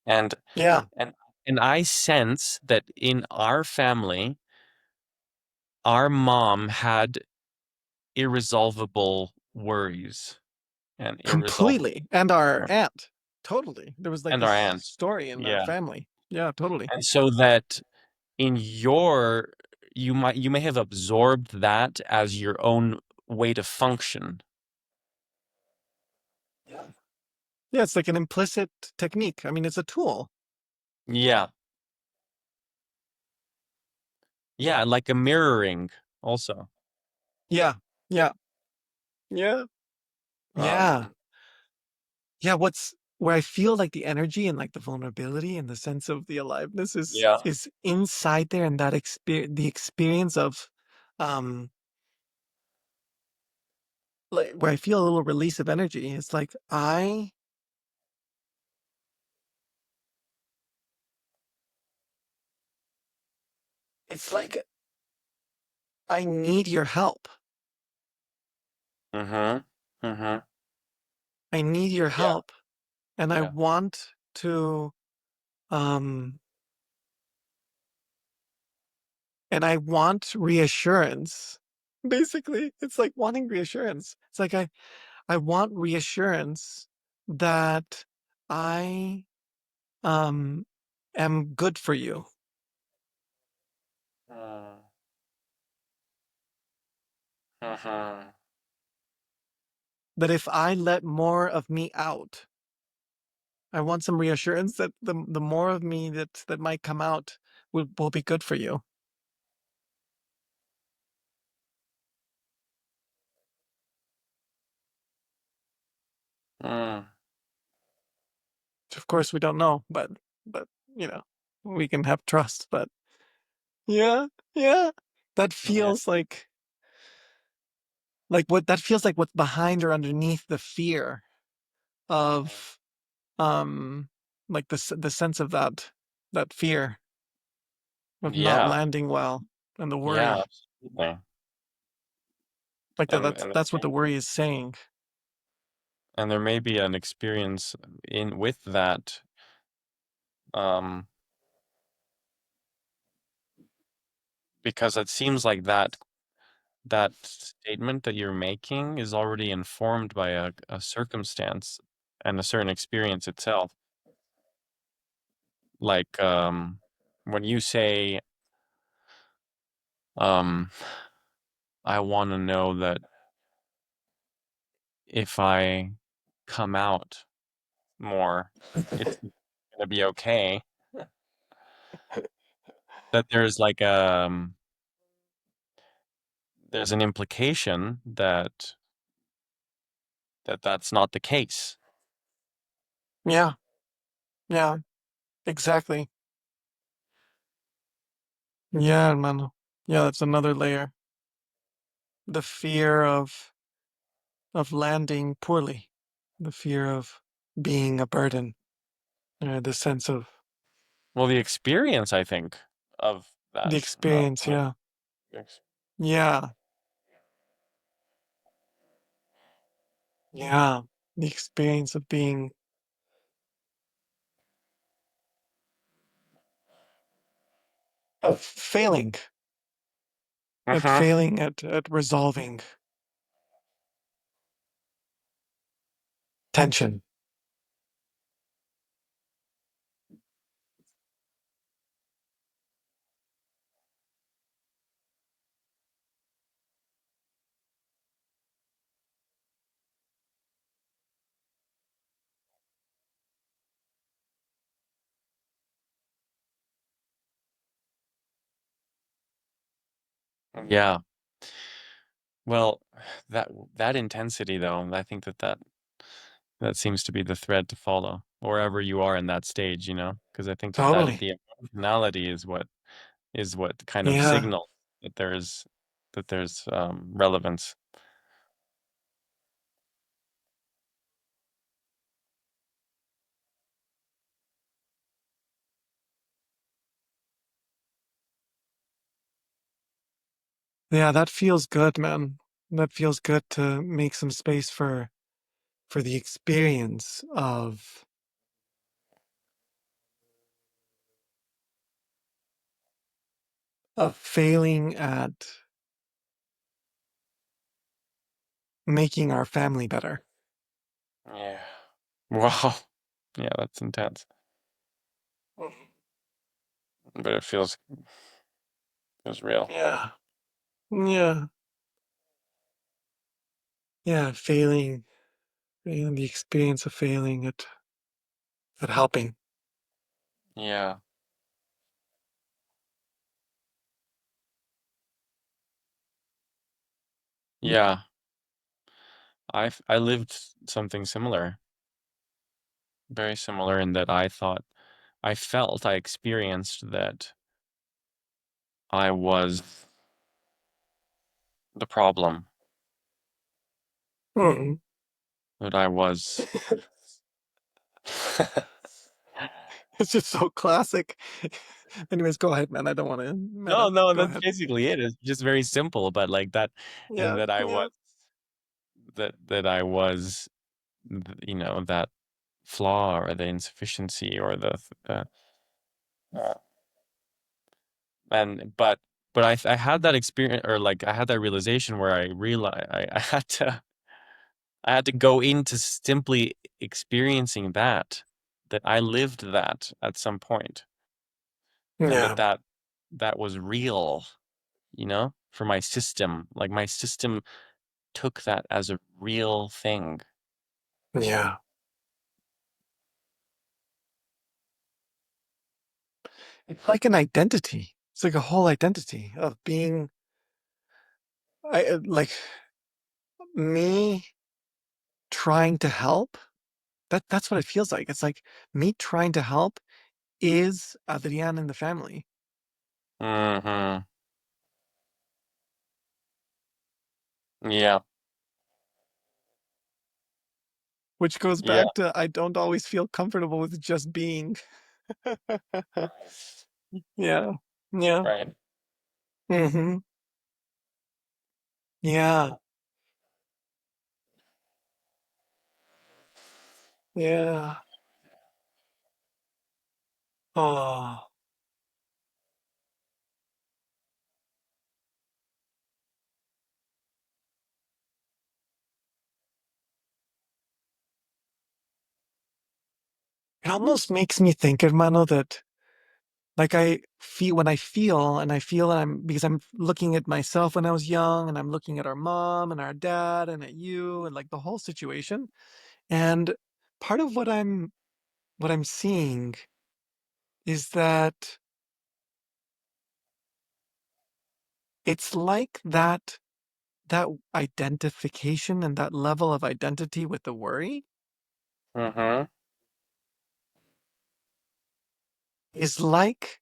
And Yeah, and and I sense that in our family, our mom had irresolvable worries and irresolvable completely. And our concerns, aunt, totally. There was like and our this aunt. story in our Yeah. family. Yeah, totally. And so that in your you may have absorbed that as your own way to function. Yeah. Yeah, it's like an implicit technique. I mean, it's a tool. Yeah. Yeah, like a mirroring also. Yeah, yeah, yeah, yeah. Um, Yeah, where I feel like the energy and like the vulnerability and the sense of the aliveness yeah. is inside there, and that the experience of like where I feel a little release of energy. It's like it's like I need your help. Mhm. Mhm. I need your Yeah. help, and I Yeah. want to um and I want reassurance. Basically, it's like wanting reassurance. It's like I want reassurance that I um am good for you. Mm. Mhm. That if I let more of me out, I want some reassurance that the more of me that might come out will be good for you. Mm. Which of course we don't know, but you know, we can have trust. But yeah, yeah. That Yeah. feels like what that feels like what's behind or underneath the fear of um like the sense of that fear of not Yeah. landing well and the Yeah, worry. absolutely. Like And that's and there that's what may the worry is saying. and there may be an experience in with that, um, because it seems like that statement that you're making is already informed by a circumstance and a certain experience itself. Like, when you say, um, "I wanna know that if I come out more, it's gonna be okay," that there's an implication that that's not the case. Yeah, yeah, exactly. Yeah, man. Yeah, that's another layer. The fear of landing poorly. The fear of being a burden. The sense of Well, the experience, I think, of the that. experience, yeah. Yeah, yeah. The experience of being, of failing, Uh-huh. at resolving tension. Yeah. Well, that intensity, though, I think that seems to be the thread to follow wherever you are in that stage, because I think that Totally. the emotionality is what kind of Yeah. signals that there's relevance. Yeah, that feels good, man. That feels good to make some space for the experience of failing at making our family better. Yeah. Wow. Yeah, that's intense, but it feels real. Yeah. Yeah. Yeah. Failing the experience of failing at helping. Yeah. Yeah. I lived something similar, very similar in that I experienced that I was the problem, Mm. that I was. It's just so classic. Anyways, go ahead, man. I don't want to No, meta. no, Go that's ahead. basically it. It's just very simple, but like that, and Yeah. Yeah. that I was, that flaw or the insufficiency or uh, but I had that experience, or like I had that realization where I realized I had to go into simply experiencing that I lived that at some point, and Yeah. that was real, for my system. Like my system took that as a real thing. Yeah. It's like an identity. It's like a whole identity of being like me trying to help. That's what it feels like. It's like me trying to help is Adrián in the family, Mm-hmm. Yeah. which goes Yeah. back to I don't always feel comfortable with just being. Yeah. Yeah. Right. Mm-hmm. Yeah. Yeah. Oh, it almost makes me think, hermano, that like I feel that I'm because I'm looking at myself when I was young and I'm looking at our mom and our dad and at you and like the whole situation. And part of what I'm seeing is that it's like that identification and that level of identity with the worry Mm-hmm. is like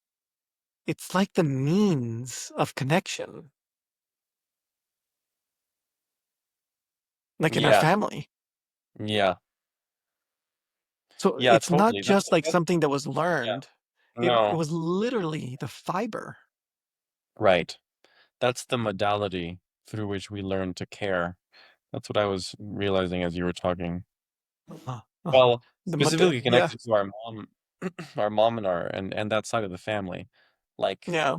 it's like the means of connection, like in our Yeah. family. Yeah. So Yeah, it's not totally. just like That's something that was yeah. learned. It No, was literally the fiber. right. That's the modality through which we learn to care. That's what I was realizing as you were talking. Uh-huh. Uh-huh. Well, specifically Yeah, connected to our mom, our mom and our and that side of the family. Like yeah,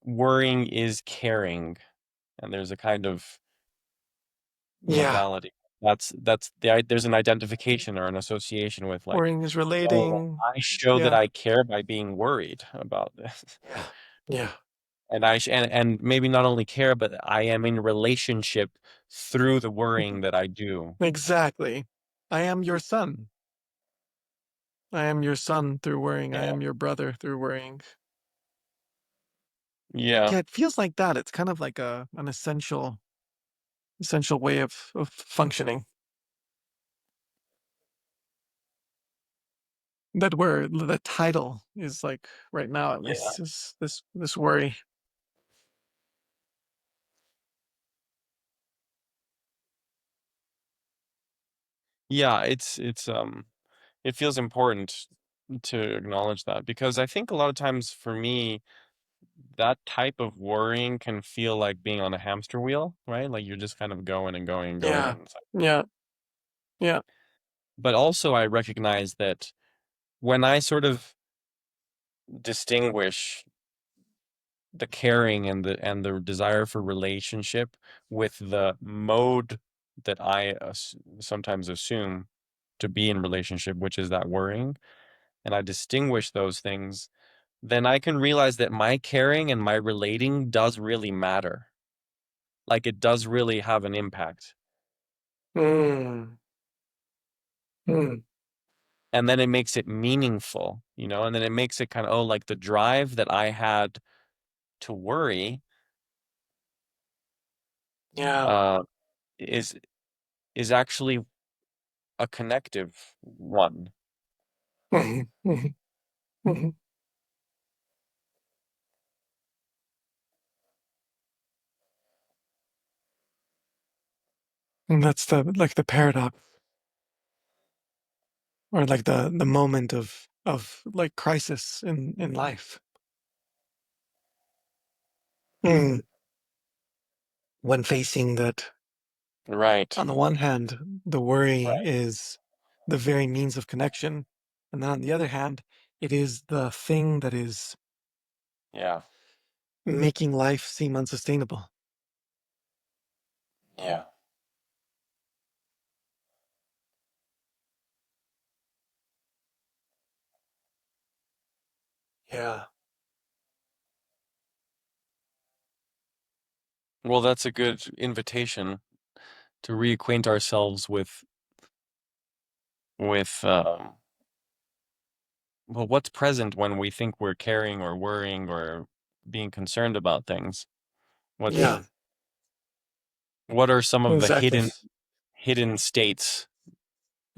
worrying is caring, and there's a kind of yeah. modality. There's an identification or an association with like, Worrying is oh, relating. I show that Yeah, I care by being worried about this. yeah, yeah. And and maybe not only care, but I am in relationship through the worrying that I do. Exactly. I am your son. I am your son through worrying. I Yeah. am your brother through worrying. Yeah. Yeah, it feels like that. It's kind of like an essential way of functioning. That word, the title is like right now at Yeah. least is this worry. Yeah, it feels important to acknowledge that because I think a lot of times for me that type of worrying can feel like being on a hamster wheel, right? Like you're just kind of going and going and going Yeah, and yeah, yeah. but also I recognize that when I sort of distinguish the caring and the desire for relationship with the mode that I sometimes assume to be in relationship, which is that worrying, and I distinguish those things, then I can realize that my caring and my relating does really matter. Like it does really have an impact. Mm, mm, And then it makes it meaningful, you know, and then it makes it kind of, oh, like the drive that I had to worry yeah. uh, is is actually a connective one. Mhm, mhm, mhm. And that's the like the paradox, or like the moment of like crisis in life. Mm. When facing that, Right. on the one hand, the worry Right. is the very means of connection, and then on the other hand, it is the thing that is Yeah. making life seem unsustainable. Yeah. Yeah. Well, that's a good invitation to reacquaint ourselves with well, what's present when we think we're caring or worrying or being concerned about things. Yeah. What are some of the Exactly. hidden states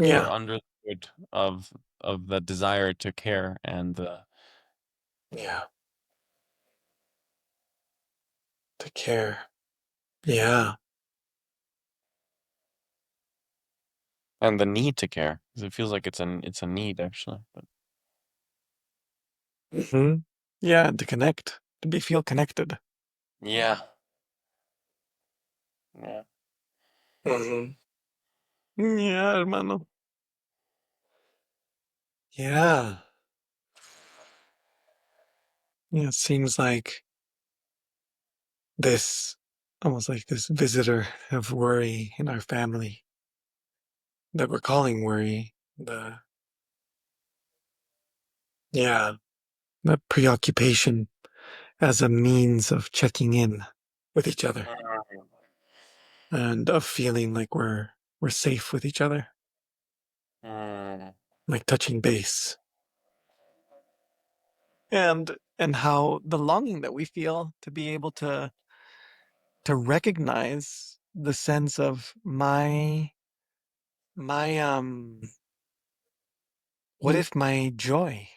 or Yeah. understood of the desire to care Yeah. To care. Yeah. and the need to care? 'Cause it feels like it's a need actually. But Hmm. Yeah. To connect. To be feel connected. yeah. Yeah. Hmm. Yeah, hermano. Yeah. Yeah. It seems like this, almost like this visitor of worry in our family that we're calling worry. Yeah, the preoccupation as a means of checking in with each other and of feeling like we're safe with each other, Mm. like touching base. And how the longing that we feel to be able to recognize the sense of my what if my joy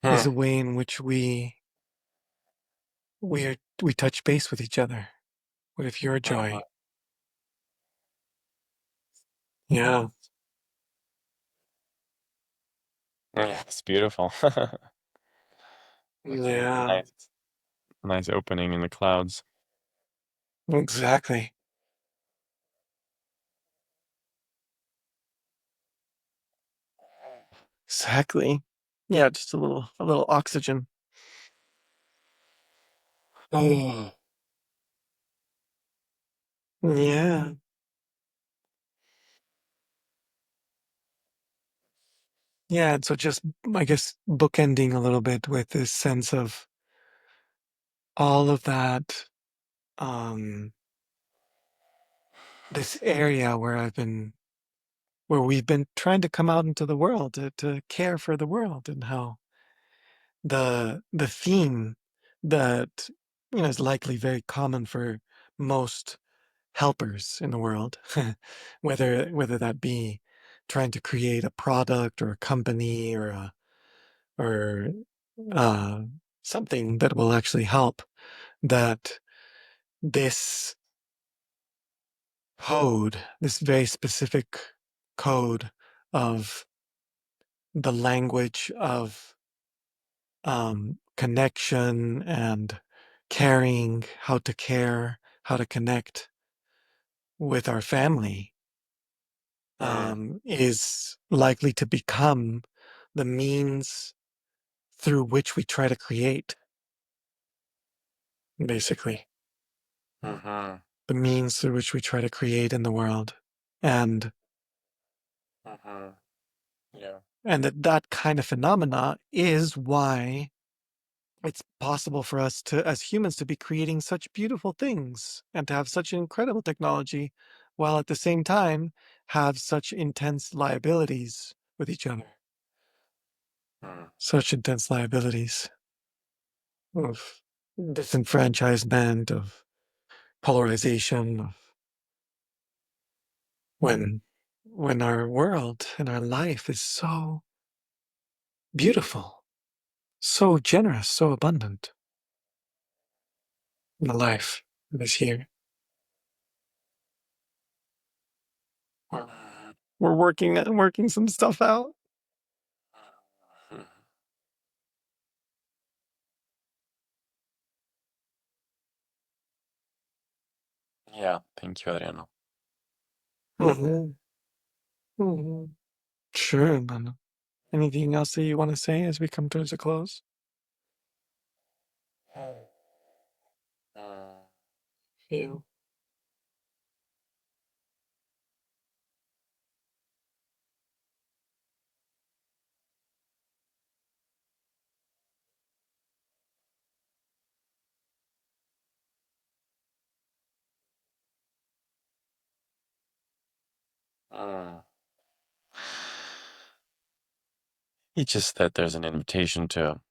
is Hmm. a way in which we touch base with each other. What if your Mhm. joy Yeah. Yeah, it's beautiful. Yeah. Nice, nice opening in the clouds. Exactly. Exactly. Yeah, just a little oxygen. Oh. Yeah. Yeah, and so just, I guess, bookending a little bit with this sense of all of that, um, this area where we've been trying to come out into the world to care for the world, and how the theme that, is likely very common for most helpers in the world, whether that be trying to create a product or a company or uh, something that will actually help, that this this very specific code of the language of connection and caring, how to care, how to connect with our family, Mm, is likely to become the means through which we try to create, basically, mm-hmm, the means through which we try to create in the world. And mm-hmm. Yeah. that kind of phenomena is why it's possible for us to, as humans, to be creating such beautiful things and to have such incredible technology, while at the same time have such intense liabilities with each other. Mm, Such intense liabilities of disenfranchisement, of polarization, of when our world and our life is so beautiful, so generous, so abundant. In the life that is here. We're we're working some stuff out. mm. Yeah, thank you, Adriano. Mhm. Mhm. Sure, man. Anything else that you want to say as we come towards a close? Mm, Yeah. mm. It's just that there's an invitation to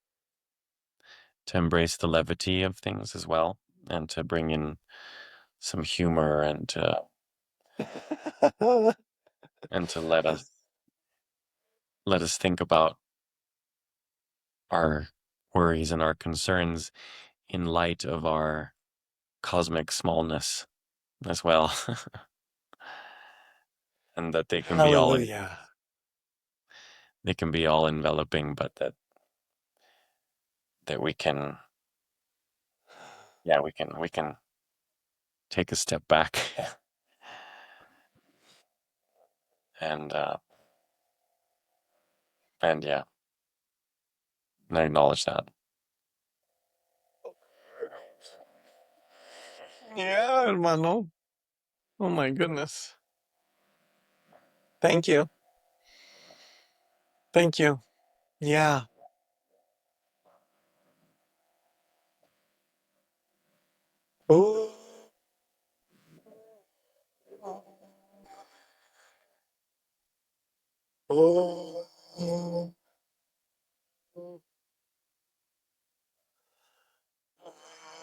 embrace the levity of things as well, and to bring in some humor, and to let us think about our worries and our concerns in light of our cosmic smallness as well, and that Hallelujah. they can be all enveloping, but that we can, yeah, we can take a step back and yeah, and acknowledge that. Yeah, hermano. Oh my goodness. Thank you. Thank you. Yeah. Oh. Oh. Oh.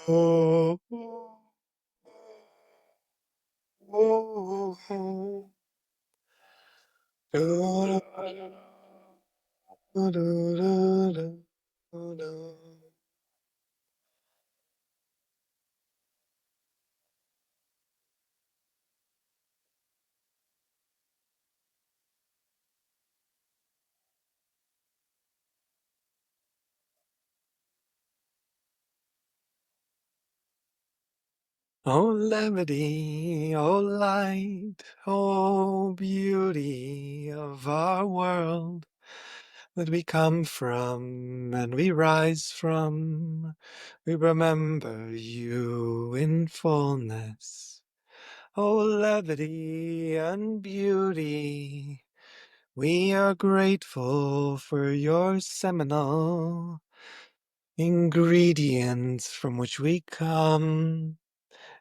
Oh. Oh levity, oh light, oh beauty of our world that we come from and we rise from. We remember you in fullness. Oh levity and beauty, we are grateful for your seminal ingredients from which we come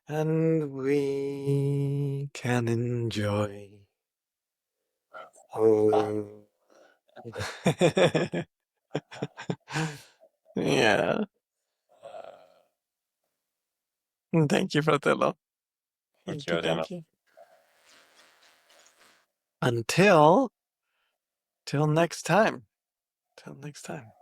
and we can enjoy. Oh. Yeah. Thank you, fratello. Thank Thank you, you, Adrián. thank you. Until next time. Till next time.